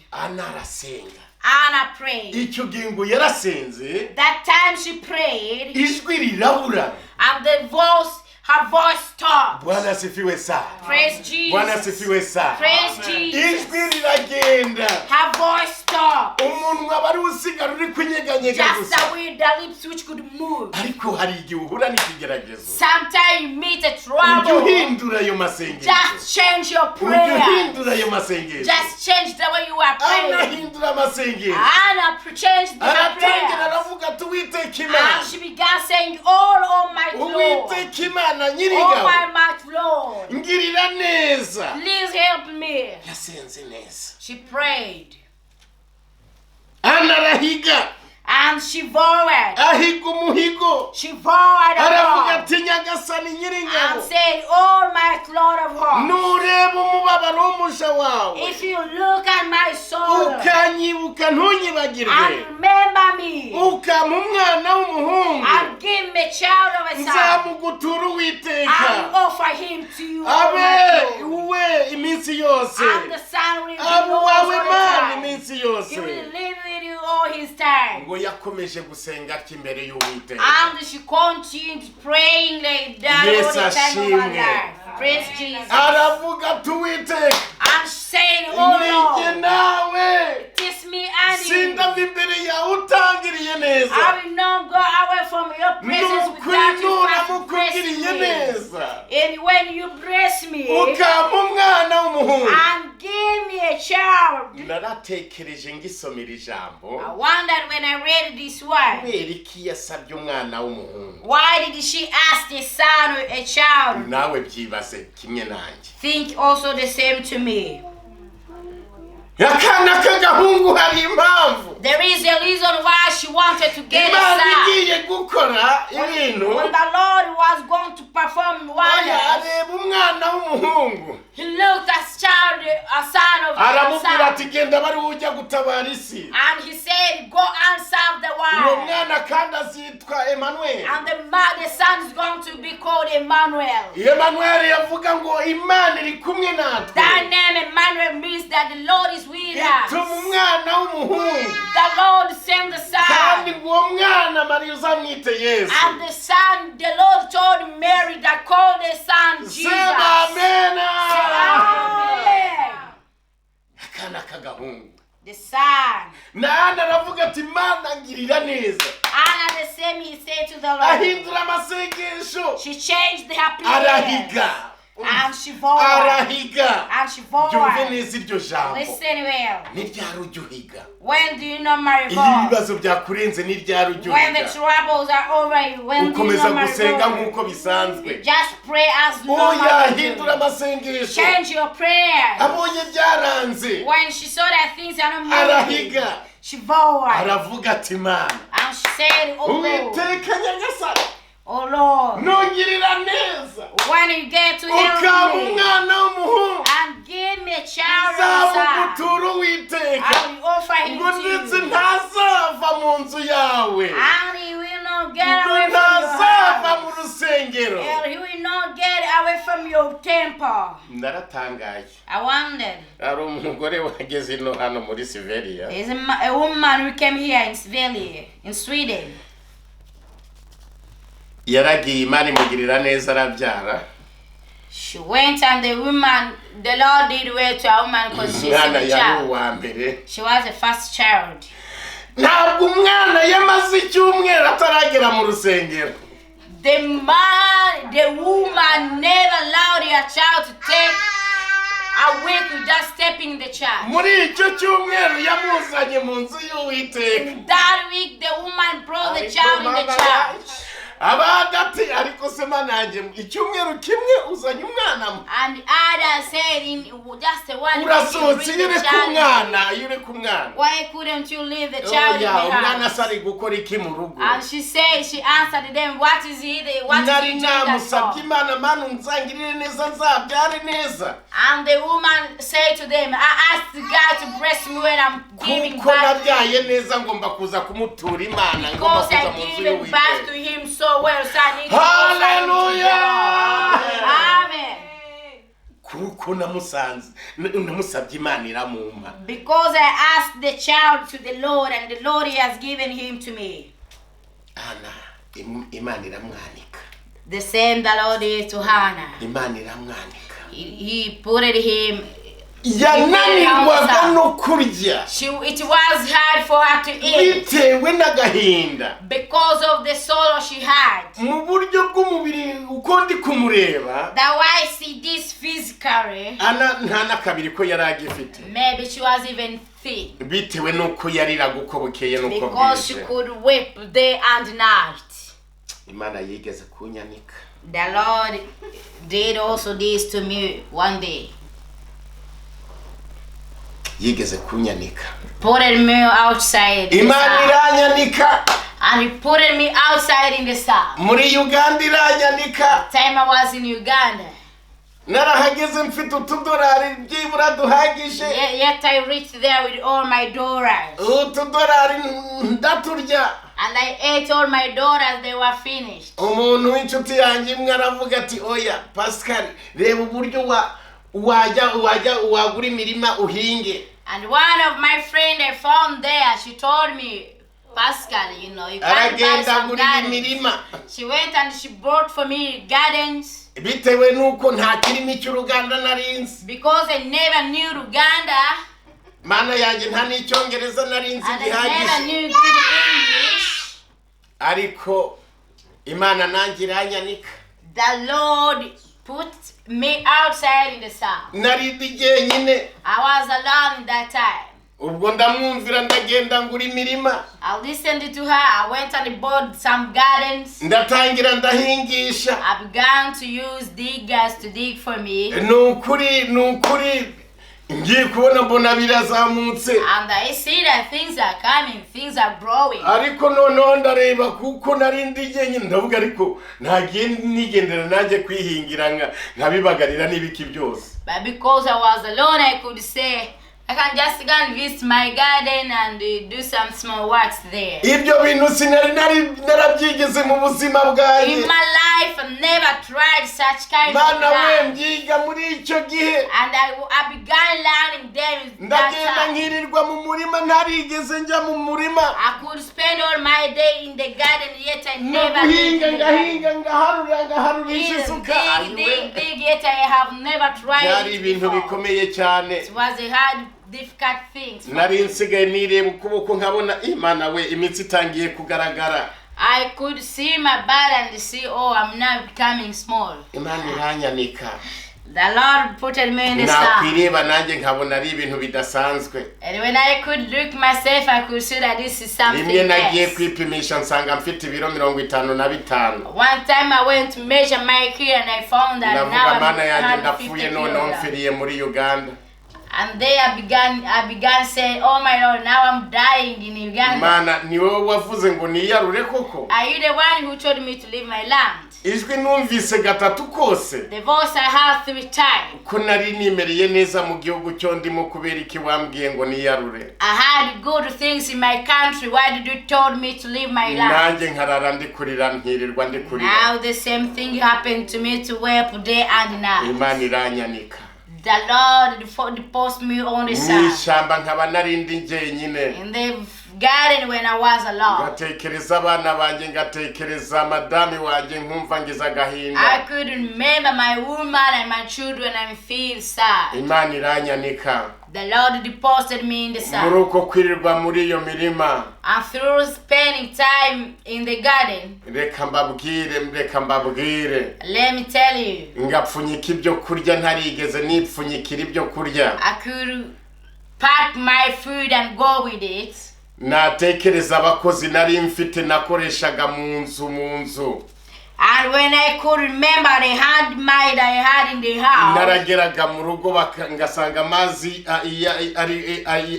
Anna prayed. That time she prayed. And the voice, her voice stopped. Praise Jesus. Praise Jesus. Her voice stopped. Just the way the lips which could move. Sometimes you meet a trouble. Just change your prayer. Just change the way you are praying. Anna changed her prayer. And she began saying, oh my Lord. Oh my mighty Lord, please help me. She prayed. And she vowed. She vowed and said, oh my Lord of hosts, if you look at my soul and remember me and give me a child of a son and offer him to you, and the son will be yours all the time. He will live with you all his time. And she continued praying like that all the time of her life. Praise Jesus. And saying, oh Lord, kiss me and you. I will not go away from your presence without you first blessing me. And when you bless me and give me a child, I wondered when I read this word, why did she ask the son or a child? Think also the same to me. There is a reason why she wanted to get a son. When the Lord was going to perform wonders, he looked at a son of a son. And he said, go and serve the world. And the son is going to be called Emmanuel. That name Emmanuel means that the Lord is with us. The Lord sent the son. And the son, the Lord told Mary that called the son Jesus. Amen. The son. Anna the same he said to the Lord. She changed her prayer. And she vowed. And she vowed. Listen well. When do you not marry God? When the troubles are over you, when do you not marry God? Just pray as normal. Change your prayer. When she saw that things are not moving, she vowed. And she said, oh Lord. Oh Lord, when you get to help me and give me a child, I will offer him to you. And he will not get away from your house. And he will not get away from your your temple. Naratangaye. I wondered. Ari umugore wageze ino hano muri Siberia. There's a woman who came here in Siberia, in Sweden. Yaragiye Imana imugirira neza arabyara. She went and the Lord did well to a woman because she's a child. She was the first child. Ntabwo umwana yamaze icyumweru ataragera mu rusengero. The woman never allowed her child to take a week without stepping in the church. Muri icyo cyumweru yamuzanye mu nzu y'Uwiteka. In that week the woman brought the child in the church. Abagati ariko sema nanjye icyumweru kimwe uzanye umwana. And others said in just one urasohotse yure ku mwana. Why couldn't you leave the child in the house? Umwana sari gukora iki mu rugo? And she answered them, what is he doing that for? Imana mana unzangirire neza nzabyare neza. And the woman said to them, I asked God to bless me when I'm giving birth. Kuko nabyaye neza ngomba kuza kumutura Imana ngomba kuza mu nzu y'Uwiteka. Because I gave birth to him so well, so I need to Hallelujah! Amen. Kuko namusabye Imana iramumpa. Because I asked the child to the Lord and the Lord has given him to me. Hannah, Imana iramwanika. The same the Lord did to Hannah. Imana iramwanika. He put him. Yananirwaga no kurya. It was hard for her to eat. Bitewe n'agahinda. Because of the sorrow she had. Mu buryo bw'umubiri uko ndi kumureba. That why I see this physically. Nta nakabiri ko yari agifite. Maybe she was even thin. Bitewe nuko yariraga uko bukeye nuko bwije. Because she could weep day and night. Imana yigeze kunyanika. The Lord did also this to me one day. Yigeze kunyanika. Put me outside. Imana iranyanika. And he put me outside in the sun. Muri Uganda iranyanika. Time I was in Uganda. Narahageze mfite $2 byibura duhagije. Yet I reached there with all my dollars. $2 ndaturya. And I ate all my dollars, they were finished. Umuntu w'inshuti yanjye imwe aravuga ati oya Pascal reba uburyo wagura imirima uhinge. And one of my friend I found there, she told me, Pascal, you can buy some gardens. She went and she bought for me gardens. Bitewe nuko nta kirimi cy'Uruganda narinzi. Because I never knew Uganda. Mana yanjye nta n'icyongereza narinzi gihagije. And I never knew good English. Ariko Imana nanjye iranyanika. The Lord put me outside in the sun. Nari jyenyine. I was alone that time. Ubwo ndamwumvira ndagenda ngura imirima. I listened to her. I went and bought some gardens. Ndatangira ndahingisha. I began to use diggers to dig for me. Nukuri ngiye kubona mbona birazamutse. And I see that things are coming, things are growing. Ariko noneho ndareba kuko nari jyenyine ndavuga ariko ntagiye nigendera nanjye kwihingira nkabibagarira n'ibiki byose. But because I was alone, I could say I can just go and visit my garden and do some small works there. Ibyo bintu sinari narabyigeze mu buzima bwanjye. In my life I never tried such kind of Mana we mbyiga muri icyo gihe. And I began learning them. Ndagenda nkirirwa mu murima ntarigeze njya mu murima. I could spend all my day in the garden yet I never ngahinga ngaharura isuka. Dig yet I have never tried. Byari ibintu bikomeye cyane. It was a hard difficult things. Nari nsigaye nireba ukuboko nkabona Imana we imitsi itangiye kugaragara. I could see my body and see, oh, I'm now becoming small. Imana iranyanika. The Lord put me in the sun. Nakwireba nanjye nkabona ari ibintu bidasanzwe. And when I could look myself, I could see that this is something else. Rimwe nagiye kwipimisha nsanga mfite ibiro 55. One time I went to measure my kilo and I found that now Mana yanjye ndapfuye none mfiriye muri Uganda. And there I began saying, oh my Lord, now I'm dying in Uganda. Mana ni wowe wavuze ngo niyarure koko? Are you the one who told me to leave my land? Ijwi numvise gatatu kose. The voice I heard 3 times. Ko nari nimereye neza mu gihugu cyo ndimo kubera iki wambwiye ngo niyarure? I had good things in my country. Why did you told me to leave my land? Nanjye nkarara ndikurira ntirirwa ndikurira. Now the same thing happened to me to weep day and night. Imana iranyanika. The Lord deposed me on the side. Mwishamba nkaba narindi njyenyine. In the garden when I was alone. Ngatekereza abana banjye, ngatekereza madami wanjye, nkumva ngize agahinda. I could remember my woman and my children and feel sad. Imana iranyanika. The Lord deposited me in the sun. Muri uko kwirirwa muri iyo mirima. And through spending time in the garden. Reka mbabwire. Let me tell you. Ngapfunyika ibyo kurya ntarigeze nipfunyikira ibyo kurya. I could pack my food and go with it. Natekereza abakozi nari mfite nakoreshaga mu nzu. And when I could remember the handmaid I had in the house. Narageraga mu rugo ngasanga amazi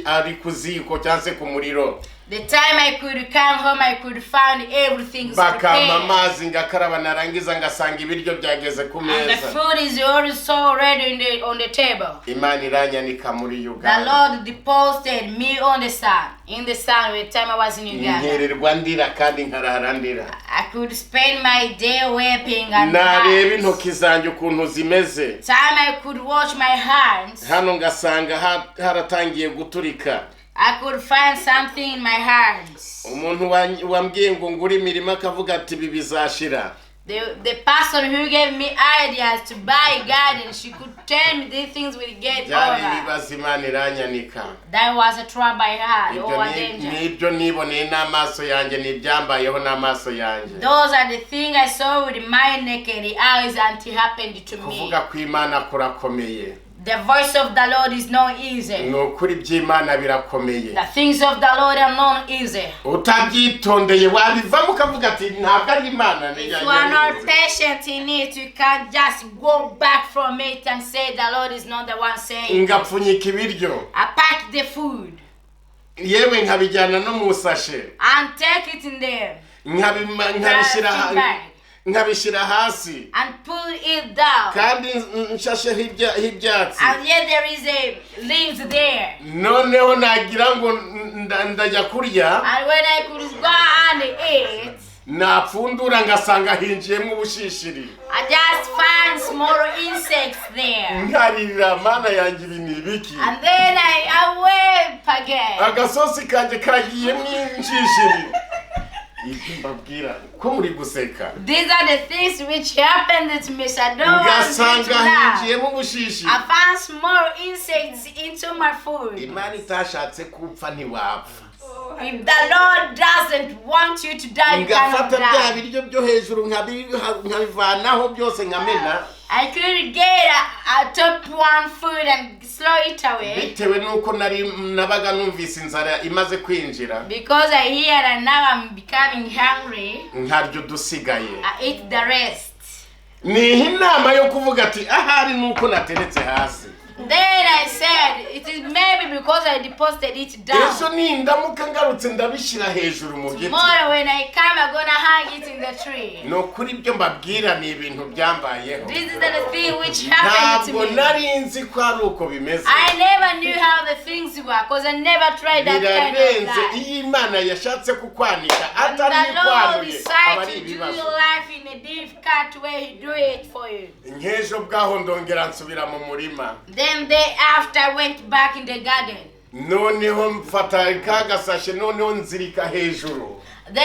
ari kuziko cyangwa ku muriro. The time I could come home, I could find everything prepared. Bakama amazi ngakaraba narangiza ngasanga ibiryo byageze ku meza. And the food is also ready on the table. Imana iranyanika muri Uganda. The Lord deposited me on the sun. In the sun when time I was in Uganda. Ngirirwa ndira kandi nkarara ndira. I could spend my day weeping and nareba intoki zanjye ukuntu zimeze. Time I could wash my hands. Hano ngasanga haratangiye guturika. I could find something in my hands. Umuntu wambwiye ngo ngure imirima akavuga ati bibizashira. The person who gave me ideas to buy a garden, she could tell me these things will get over. That was a trouble I had, or a danger. Those are the things I saw with my naked eyes and it happened to me. The voice of the Lord is not easy. The things of the Lord are not easy. If you are not patient in it, you can't just go back from it and say the Lord is not the one saying. I pack the food. And take it in there. Nkabishira hasi and pull it down kandi nshasheho ibyatsi and yet there is a leaves there noneho nagira ngo ndajya kurya and when I could go and eat napfundura ngasanga hinjiyemo ubushishiri I just find small insects there nkarira mana yanjye ibinibiki and then I weep again agasosi kanje kagiyemo inshishiri. These are the things which happened to me. I don't want to laugh. I found small insects into my food. If the Lord doesn't want you to die, you cannot die. I could get a top one food and throw it away. Because I hear and now I'm becoming hungry. I eat the rest. Then I said, it is maybe because I deposited it down. Tomorrow when I come, I'm gonna hang it in the tree. This is the thing which happened to me. I never knew how the things were because I never tried that kind of life. And the Lord decided to do your life in a difficult way, He do it for you. Then day after I went back in the garden. Then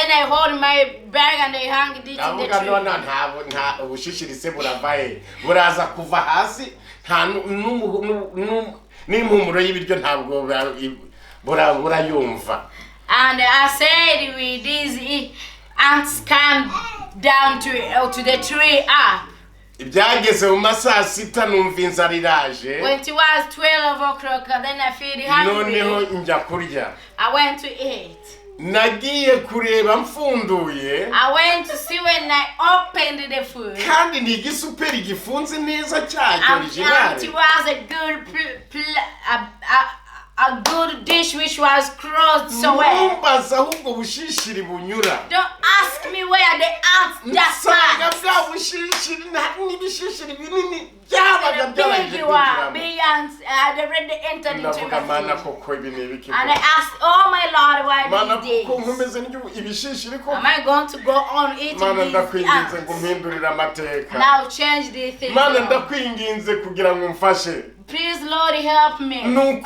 I hold my bag and I hung it in the tree. And I said with these ants come down to the tree up. When it was 12 o'clock, then I feel hungry. I went to eat. nagiye kureba mfunduye. I went to see when I opened the food. Kandi ni igisuperi gifunze neza cyane original. And it was a good a good dish which was closed so well. Don't ask me where the ants just big ants had already entered into the food. And I asked, oh my Lord, why these days? Am I going to go on eating these ants? Now change the thing. Please, Lord, help me. Why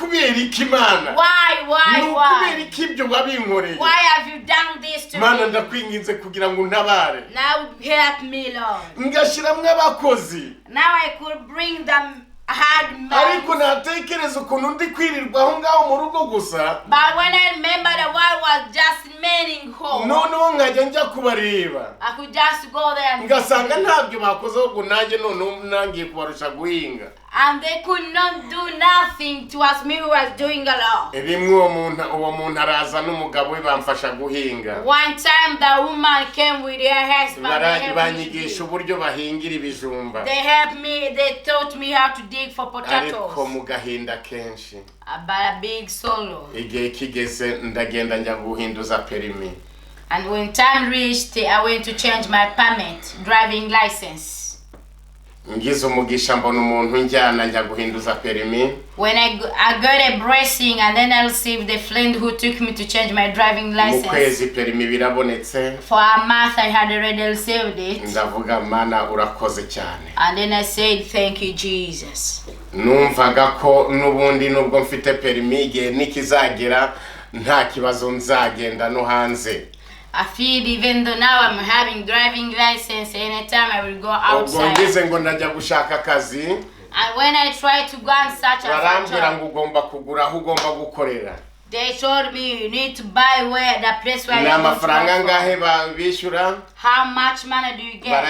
have you done this to me? Now help me, Lord. Now I could bring them hard man. But when I remember the wife was just remaining home, I could just go there and they could not do nothing towards me who was doing a lot. One time the woman came with her husband. They helped me, they taught me how to dig for potatoes. But a big solo. And when time reached, I went to change my permit, driving license. When I got a blessing and then I received the friend who took me to change my driving license. For a month I had already received it. And then I said, thank you, Jesus. I feel even though now I'm having driving license, anytime I will go outside. And when I try to go and search for a job, they told me you need to buy where the place where you want to work. How much money do you get?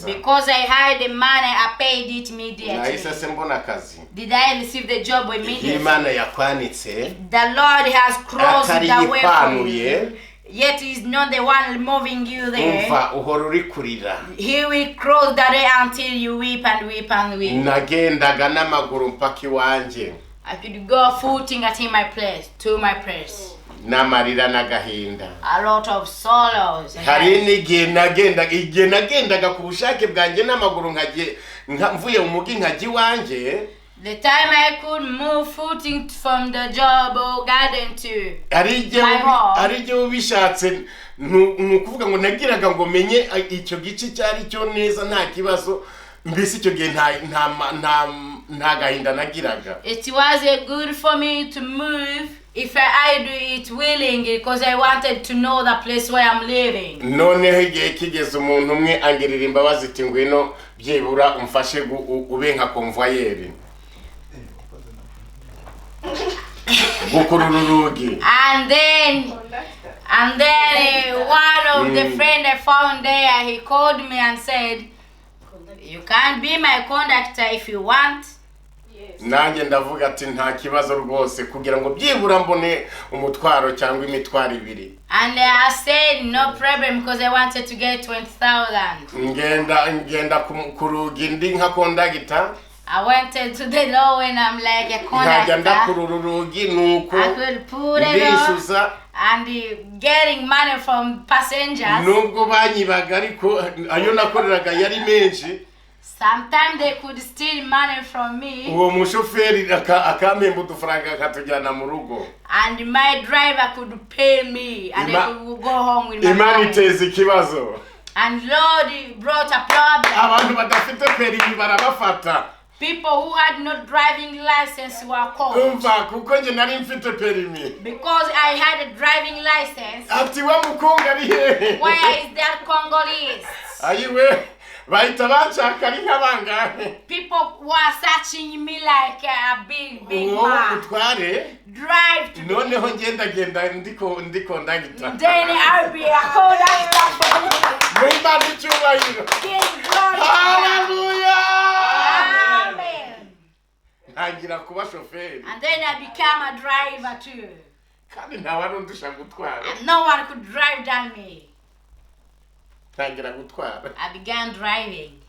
Because I had the money, I paid it immediately. Did I receive the job immediately? The Lord has closed the way for you. Yet He is not the one removing you there. He will close the way until you weep and weep and weep. I could go footing at my place, to my place. A lot of sorrows. The time I could move footing from the job or garden to my home. It was good for me to move if I do it willingly because I wanted to know the place where I'm living. And then one of the friends I found there, he called me and said, you can't be my conductor if you want. Nanjye ndavuga ati nta kibazo rwose kugira ngo byibura mbone umutwaro cyangwa imitwaro ibiri. And I said no problem because I wanted to get 20,000. Ngenda kurugi ndi nka conductor. I went to the door and I'm like a conductor. I could put it on and getting money from passengers. Sometimes they could steal money from me. And my driver could pay me and I could go home with my money. And Lord brought a problem. People who had no driving license were called. Because I had a driving license. Where is that Congolese? People were searching me like a big man. Drive to me. Then I'll be a conductor for you. Hallelujah! Amen. And then I became a driver too. kandi nta wari undusha gutwara. And no one could drive than me. Tangira gutwara. I began driving.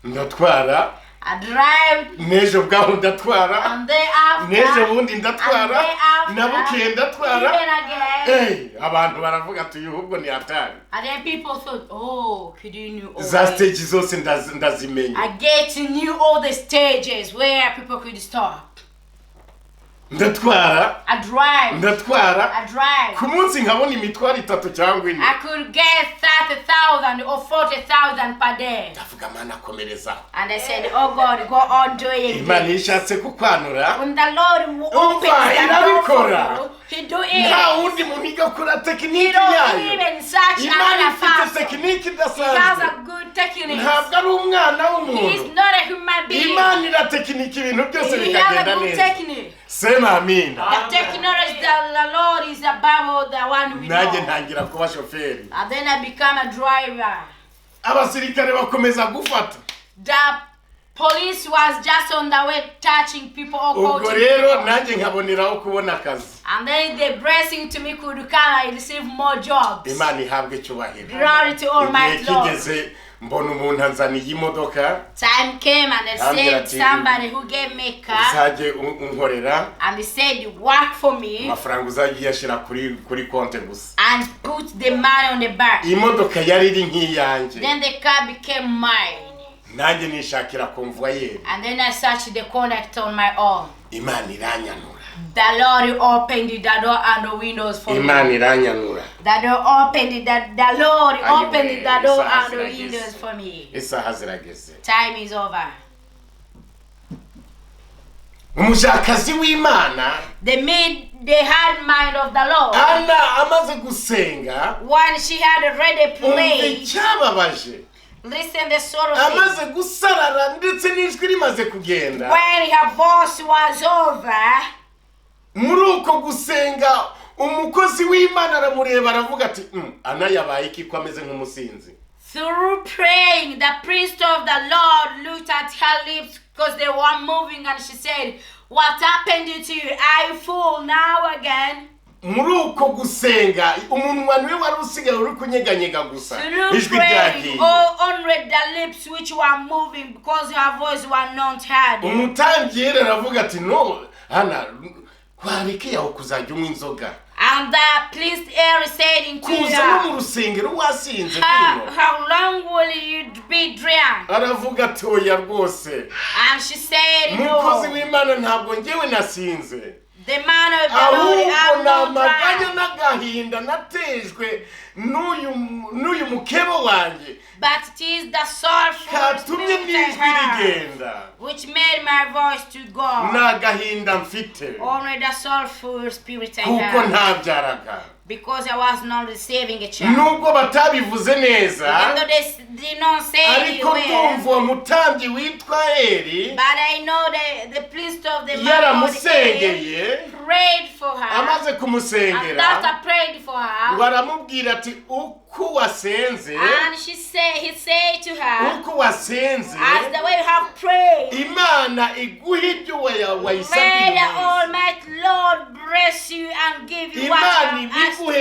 Ndatwara. I drive. Nejo bwaho ndatwara. And day after. Nejo bundi ndatwara. Nabukiye ndatwara. Even again. Abantu baravuga ati yuhubwo ni hatari. And then people thought, oh, could you knew all za stage zose ndazimenya. I get to knew all the stages where people could stop. Ndatwara. I drive. Ndatwara. I drive. Ku munsi nkabona imitwaro 3 cyangwa 4. I could get 30,000 or 40,000 per day. Ndavuga mana komereza. And I said, oh God, go on doing Imana ishatse kukwanura. When the Lord opens the door for you, He do it. Nta wundi muntu igakora tekiniki He don't yayo. even search Imana another ifite person. tekiniki He has idasanzwe. a good technique. Ntabwo ari umwana He w'umuntu. is not a human being. Imana iratekiniki ibintu byose He has a bikagenda good neza. technique. Sema amina. The technology that the Lord is above the one we Nanjye know. ntangira kuba shoferi. And then I become a driver. Abasirikare bakomeza gufata. The police was just on the way touching people or Ubwo coaching rero people. nanjye nkaboneraho kubona akazi. And then the blessing to me could come and receive more jobs. Imana ihabwe cyubahiro. Glory to Almighty Igihe Lord. kigeze mbona umuntu anzaniye imodoka. Time came and they said somebody who gave me a car. Uzajye unkorera. And they said work for me. Amafaranga uzajye yashira kuri konte gusa. And put the money on the bank. Imodoka yari iri nk'iyanjye. Then the car became mine. Nanjye nishakira convoyer. And then I searched the conductor on my own. Imana iranyanura. The Lord opened the door and the windows for me. Imana iranyanura. The door opened the Lord opened the door and the windows for me. Isaha zirageze. Time is over. Umujakazi w'Imana. They had mind of the Lord. Ana amaze gusenga. When she had already prayed. Cyababaje. Listen the sort of amaze gusarara ndetse n'ijwi rimaze kugenda. When her voice was over. Muri uko gusenga umukozi w'Imana aramureba aravuga ati ana yabaye iki ko ameze nk'umusinzi. Through praying, the priest of the Lord looked at her lips because they were moving, and she said, what happened to you? Are you full now again? Muri uko gusenga umunwa niwe wari usigaye uri kunyeganyega gusa. Ijwi ryagiye. Only the lips which were moving because her voice was not heard. Umutangiye aravuga ati no ana kwareke yaho kuzajya unywa inzoga. And the priest said into her, how long will you be drunk? Aravuga ati oya rwose. And she said no. Umukozi w'Imana ntabwo ngewe nasinze. The man of the Lord had no drunk. N'agahinda natejwe n'uyu mukebo wanjye. But it is the soulful spirit in her which made my voice to go. N'agahinda mfite. Only the soulful spirit in kuko her. ntabyaraga. Because I was not receiving a child. Nubwo batabivuze neza. Even though they did not say it ariko ndumva umutambyi witwa Eli. But I know the priest of the yaramusengeye. Prayed for her. Amaze kumusengera. And after prayed for her. Baramubwira ati uko wasenze. And he said to her. Uko wasenze. As the way you have prayed. Imana iguhe ibyo wayisabye. May the Almighty Lord bless you and give you what you asked for.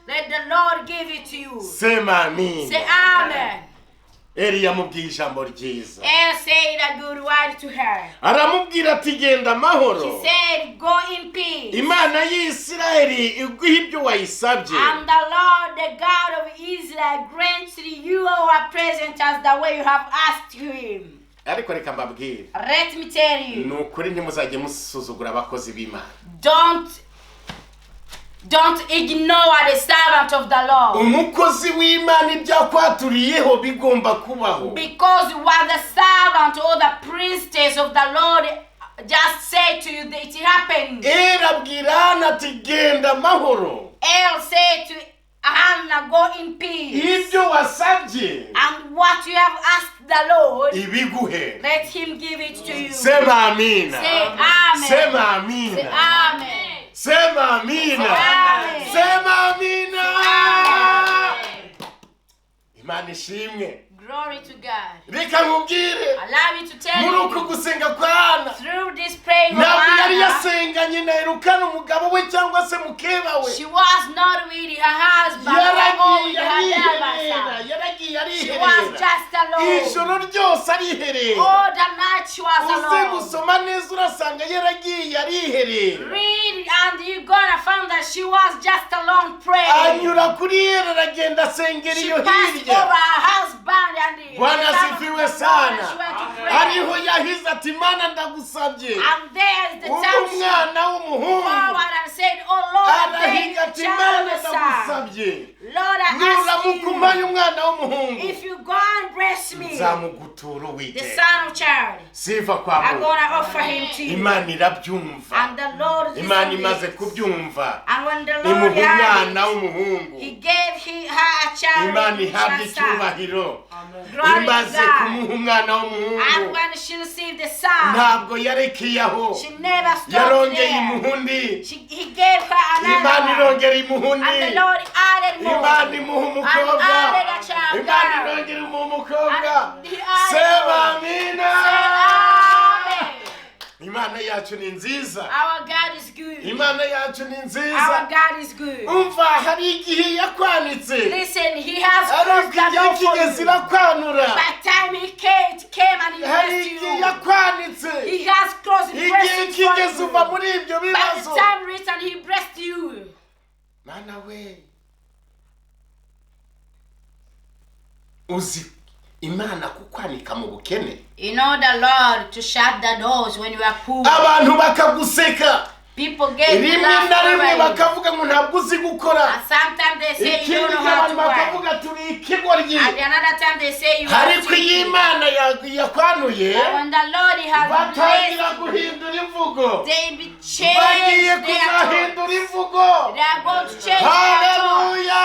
Let the Lord give it to you. Sema amen. Say amen. Eli yamubwiye ijambo ryiza. And said a good word to her. Aramubwira ati genda amahoro. She said go in peace. Imana y'Isiraheli iguhe ibyo wayisabye. And the Lord, the God of Israel, grants you our present as the way you have asked him. Ariko reka mbabwire. Let me tell you. Nukuri ntimuzajye musuzugura abakozi b'Imana. Don't ignore the servant of the Lord. Umukozi w'Imana ibyakwaturiyeho bigomba kubaho. Because what the servant or the priestess of the Lord just said to you that it happened. Abwira Hana ati genda amahoro. El said to Hannah, go in peace. Ibyo wasabye. And what you have asked the Lord, ibiguhe. Let him give it to you. Sema amina. Say amen. Sema amina. Say amen. Sema amina. Sema amina. Imana ishimwe. Glory to God. Reka nkubwire. Allow me to tell Muri you. uku gusenga kwa Hana. Through this praying of Ntabwo yari Hannah. yasenganye na Elukana umugabo we cyangwa se mukeba we. She was not with her husband or with her lover. She was just alone. Ijoro ryose ariherera. All the night she was Uze alone. gusoma neza urasanga yaragiye ariherera. Read and you're gonna find that she was just alone praying. Anyura kuri yera aragenda asengera She iyo passed over hirya. her husband and Bwana the son of asifiwe the sana. Lord. She went to pray. Ariho yahize ati Mana ndagusabye. And there is the time she Umwana w'umuhungu. forward and said, Oh Lord, I beg Arahiga you, ati child Mana of the son. ndagusabye. Lord, I Nura ask you, mukumaye umwana w'umuhungu. if you go and bless me, Nzamugutura the Uwiteka. son of child, Siva kwa I'm Mungu. gonna offer him to you. Imana irabyumva. And the Lord Imana listened imaze to it. kubyumva. And when the Lord Imuha heard umwana it, w'umuhungu. he gave her a child. Imana which ihabwa was son. icyubahiro. Glory to Imaze God. kumuha umwana And w'umuhungu. when she received the son, Ntabwo yarekeye aho. she never stopped Yarongeye there. imuha undi. He gave her Imana another one. irongera imuha And the undi. Lord added more. Imana imuha umukobwa. And added a child. Imana irongera imuha umukobwa. And he added Sema more. amina. Amen. Imana yacu ni nziza. Our God is good. Imana yacu ni Our nziza. God is good. Umva hari igihe yakwanitse. Listen, he has Hari closed the igihe door for kigeze you. irakwanura. By the time he came and he Hari blessed igihe you, yakwanitse. he has closed the Igihe blessings for kigeze you. uva muri ibyo By the bibazo. time reached and he blessed you. Mana we. Uzi Imana kukwanika mu bukene. You know the Lord to shut the doors when you are poor. Abantu bakaguseka. People get Rimwe laughed na rimwe over you. bakavuga ngo ntabwo uzi gukora. And sometimes they say you Ikindi don't know how abantu to work. bakavuga turi ikigoryi. And another time they say you are Ariko iyi stupid. Imana yakwanuye. And when the Lord has Batangira blessed you, guhindura imvugo. they be Bagiye changed their tone. kuzahindura imvugo. They are going to change their tone. Haleluya.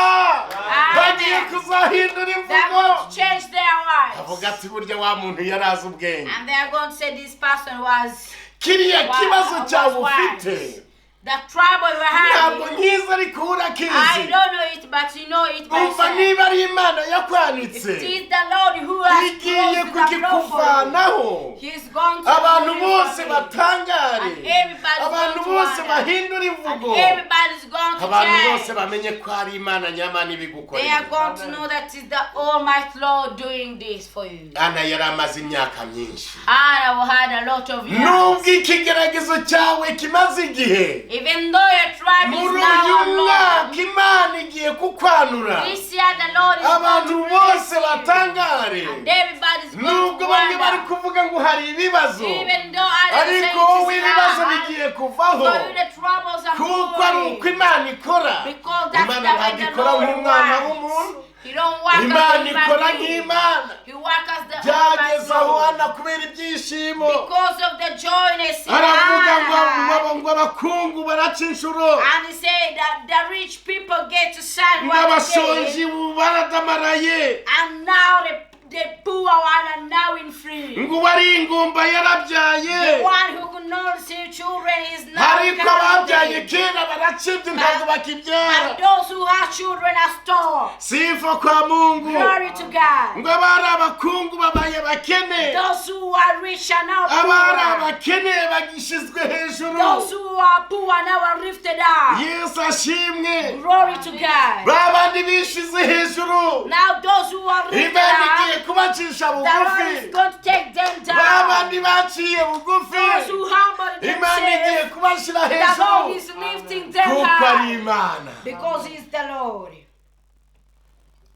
Bagiye kuzahindura They are going imvugo. to change their words. Avuga ati burya wa muntu yarazi ubwenge. And they are going to say this person was Kiriya kibazo was cyawe wise. ufite. The trouble you are Ntabwo having. nkiza ariko I urakizi. don't know it, but you know it by Umva yourself. niba ari Imana It yakwanitse. is the Lord who has Igiye closed the door for you. kukikuvanaho. He is going to Abantu deliver bose you. batangare. And everybody's Abantu going to bose wonder. bahindura And imvugo. everybody's going to Abantu bose change. bamenye ko ari Imana nyamana They are ibigukorera. going to know that it's the Almighty Lord doing this for you. Ana yari amaze imyaka myinshi. I have had a lot of Nubwo years. ikigeragezo cyawe kimaze igihe. Even though your tribe is Muri now uyu alone, mwaka Imana igiye kukwanura. this year the Lord is Abantu going to bose bless you. batangare. And everybody's going Nubwo to bamwe bari wonder. kuvuga ngo hari ibibazo. Even though I don't say Ariko wowe it is ibibazo hard, bigiye kuvaho. for you the troubles are Kuko ari uko moving. Imana ikora. Because that's Imana the way ntabwo the ikora Lord nk'umwana works. w'umuntu. He don't work Imana as a ikora human being. nk'Imana. He works as the Byageze aho Almighty Hana Lord. kubera ibyishimo. Because of the joyness in Aravuga Hannah. ngo abakungu baraca inshuro. And he said that the rich people get to shine one N'abashonji day. baradamaraye. And now the poor one are now in free. Ngo uwari ingumba The yarabyaye. one who could not see children is now Ariko ababyaye counted. kera baracibye ntabwo And bakibyara. those who have children are stopped. Sifa kwa Mungu. Glory to God. Ngo abari abakungu babaye bakene. Those who are rich are now Abari poor. abakene bagishizwe hejuru. Those who are poor now are lifted up. Yesu ashimwe. Glory to God. Babandi bishize hejuru. Now those who are lifted Imana igiye up, kubacisha the Lord is bugufi. going to take them down. Babandi baciye bugufi. Those who humble Imana igiye themselves, kubashyira the Lord hejuru. is lifting them Kuko ari high. Imana. Because He's the Lord.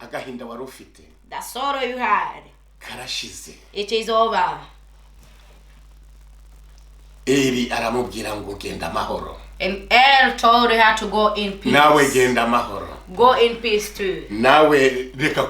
Agahinda wari ufite The sorrow you had, karashize. it is over. Eli aramubwira ngo genda amahoro. And El told her to go in peace. Nawe genda amahoro. Go in peace too. Nawe reka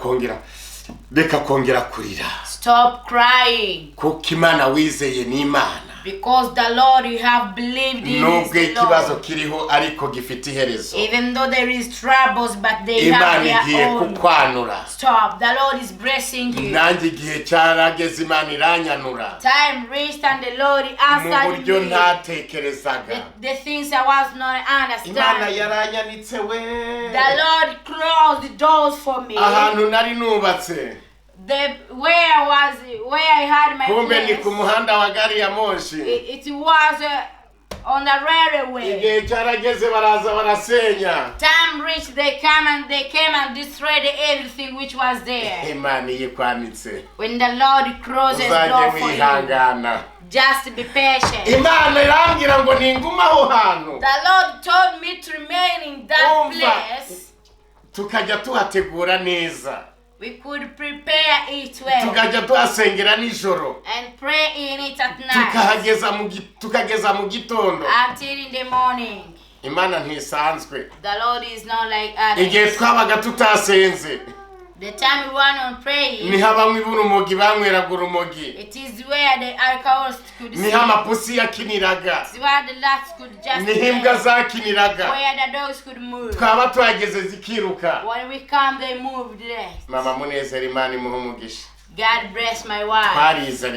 kongera kurira. Stop crying. Kuko Imana wizeye ni Imana. Because the Lord you have believed in is Nubwo the ikibazo Lord. kiriho ariko gifite iherezo. Even though there is troubles, but they Imana have igiye their own. kukwanura. Stop. The Lord is blessing you. Nanjye igihe cyarageze Imana iranyanura. Time reached and the Lord Mu answered buryo me. ntatekerezaga. The things I was not Imana understanding. yaranyanitse we. The Lord closed the doors for me. Ahantu nari nubatse. where I had my kumbe ni ku muhanda wa gari ya moshi. It was on the railway. Igihe cyarageze baraza barasenya. Time reached, they came and destroyed everything which was there. Imana yikwanitse. When the Lord closes door for you, just be patient. Imana irangira ngo ningumaho hano. The Lord told me to remain in that place. Tukajya tuhategura neza. We could prepare it well. Tukajya tuhasengera nijoro. And pray in it at night. Tukageza mu gitondo. Until in the morning. Imana ntisanzwe. The Lord is not like others. Igihe twabaga tutasenze. The time we went on praying, ni habamwe burumogi banyweraga urumogi. It is where the alcoholists could ni hamapusi yakiniraga. It's where the lads could just ni himbwa zakiniraga. Where the dogs could move. Twaba twageze zikiruka. When we come, they moved less. Mama Munezero Imana imuhumugisha. God bless my wife. Twarize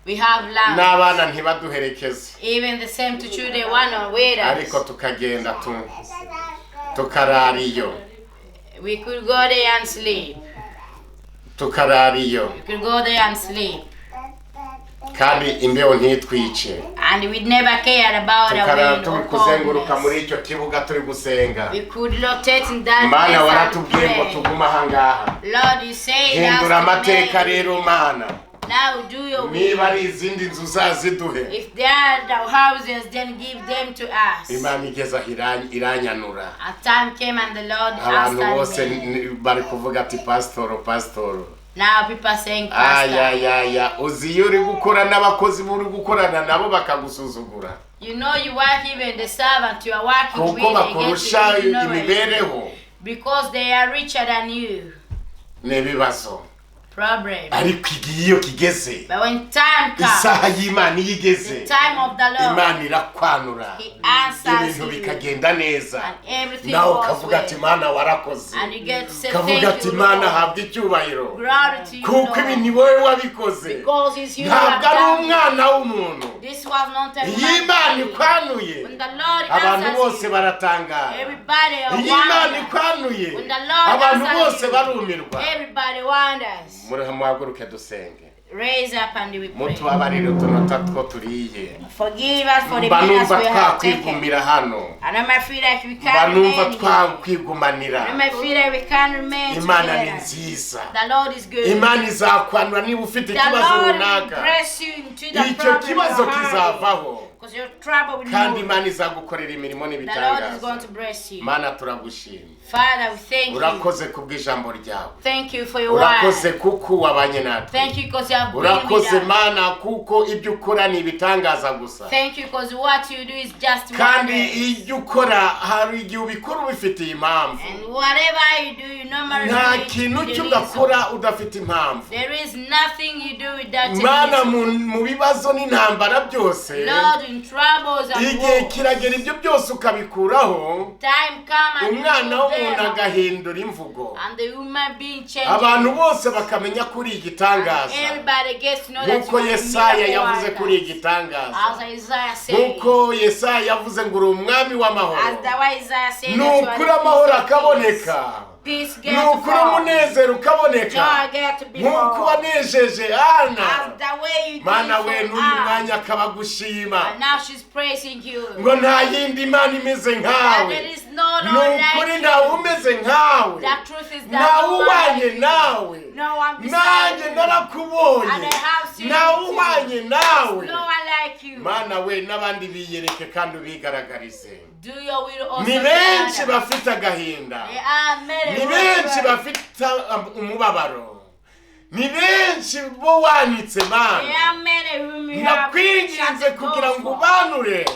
we have learned. N'abana ntibaduherekeze. Even the same to children one on with us. Ariko tukagenda tukarariyo. We could go there and sleep. Tukarariyo. We could go there and sleep. Kandi imbeho ntitwice. And we never cared about the wind or kuzenguruka muri icyo kibuga turi gusenga. We could rotate in that Mana waratubwiye ngo tuguma hangaha. Lord, you say hindura amateka rero Mana. Now do your will. Niba ari izindi nzu zaziduhe. If there are the houses, then give them to us. Imana igeza iranyanura. A time came and the Lord asked bose bari kuvuga ati pastor. Now people are saying pastor. Uzi uri gukora n'abakozi buri gukorana nabo bakagusuzugura. You know you work even the servant you are working with bakurusha imibereho. Because they are richer than you. Nebibazo. Problem. Ariko igiyo kigeze. But when time comes, isaha y'Imana yigeze. The time of the Lord. Imana irakwanura. He answers you. Bikagenda neza. And everything nawe goes kavuga ati Mana warakoze. And you get to say thank you. Kavuga ati Mana habwa icyubahiro. Glory to you. Kuko ibi ni wowe wabikoze. Because it's you who have done. Ntabwo ari umwana w'umuntu. This was not a Imana ikwanuye. When the Lord abantu bose baratangara. Everybody Imana ikwanuye. When the Lord abantu bose barumirwa. Everybody wonders. Muhaguruke dusenge. Raise up and we pray. Mutubabarire utunota two turiye. Forgive us for the minutes we have taken. Kwigumira hano. And I feel like we can't remain. Kwigumanira. I feel like we can't remain. Imana ni nziza. The Lord is good. Imana izakwanura niba ufite ikibazo runaka. The Lord bless you into the problem. Icyo kibazo kizavaho. Because your trouble will kandi Imana izagukorera imirimo n'ibitangaza. The Lord is going to bless you. Mana turagushimye. Father, we thank you. Urakoze kubw'ijambo ryawe. Thank you for your word. Urakoze kuko wabanye natwe. Thank you because you have been with us. Urakoze Mana kuko ibyo ukora ni ibitangaza gusa. Thank you because what you do is just kandi ibyo ukora hari igihe ubikora ubifitiye impamvu. And whatever you do, you normally nta kintu cy'ugakora udafite impamvu. There is nothing you do without a Mana mu bibazo n'intambara byose. Lord, in troubles and igihe kiragera ibyo byose ukabikuraho. Time come and umwana w'umuntu agahindura imvugo. And the woman being changed. abantu bose bakamenya kuri igitangaza. Everybody gets to know that nkuko Yesaya yavuze kuri igitangaza. As Isaiah said. nkuko Yesaya yavuze ngo uri umwami w'amahoro. As the way Isaiah said. nukuri amahoro akaboneka. nukuri umunezero ukaboneka. nkuko wanejeje Ana. Mana we n'uyu mwanya akabagushima. ngo nta yindi Mana imeze nkawe. nukuri ntawe umeze nkawe. ntawe uhwanye nawe. nanjye narakubonye. ntawe uhwanye nawe. Mana we n'abandi biyereke kandi ubigaragarize. ni benshi bafite agahinda. ni benshi bafite umubabaro. ni benshi bo wanitse Mana. ndakwinginze kugira ngo ubanure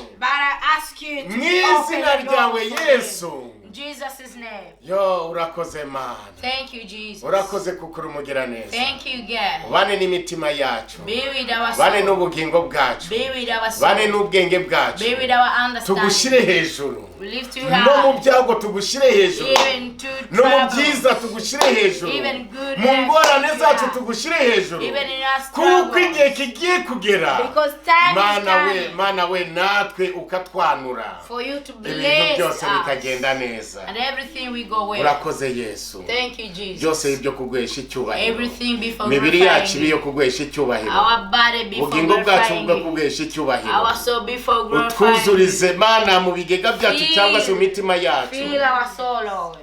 mu izina ryawe Yesu. Jesus' name. Yo urakoze Mana. Thank you Jesus. Urakoze kuko umugira neza. Thank you God. Bane n'imitima yacu. Be with our soul. Bane n'ubugingo bwacu. Be with our soul. Bane n'ubwenge bwacu. Be with our understanding. Tugushire hejuru. We lift you high. No mu byago tugushire hejuru. Even to no mu byiza tugushire hejuru. Even good. Mu ngorane zacu tugushire hejuru. Even in our struggle. Kuko igihe kigiye kugera. Because time is coming. Mana we natwe ukatwanura. For you to bless us. Ibintu byose bikagenda neza. neza. And everything we go well. Urakoze Yesu. Thank you, Jesus. Byose ibyo kugwesha icyubahiro. Everything before mibiri yacu biyo kugwesha icyubahiro. Our body before ubugingo bwacu bwo kugwesha icyubahiro. Our soul before glorifying. Utwuzurize Mana mu bigega byacu cyangwa se mu mitima yacu. Fill our soul, Lord.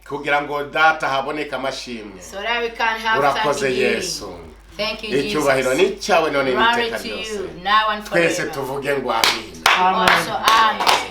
Kugira ngo data haboneka amashimwe. So that we can have urakoze Yesu. Thank you, Jesus. Icyubahiro ni cyawe none n'iteka ryose. Now and forever. Twese tuvuge ngo amen. Amen.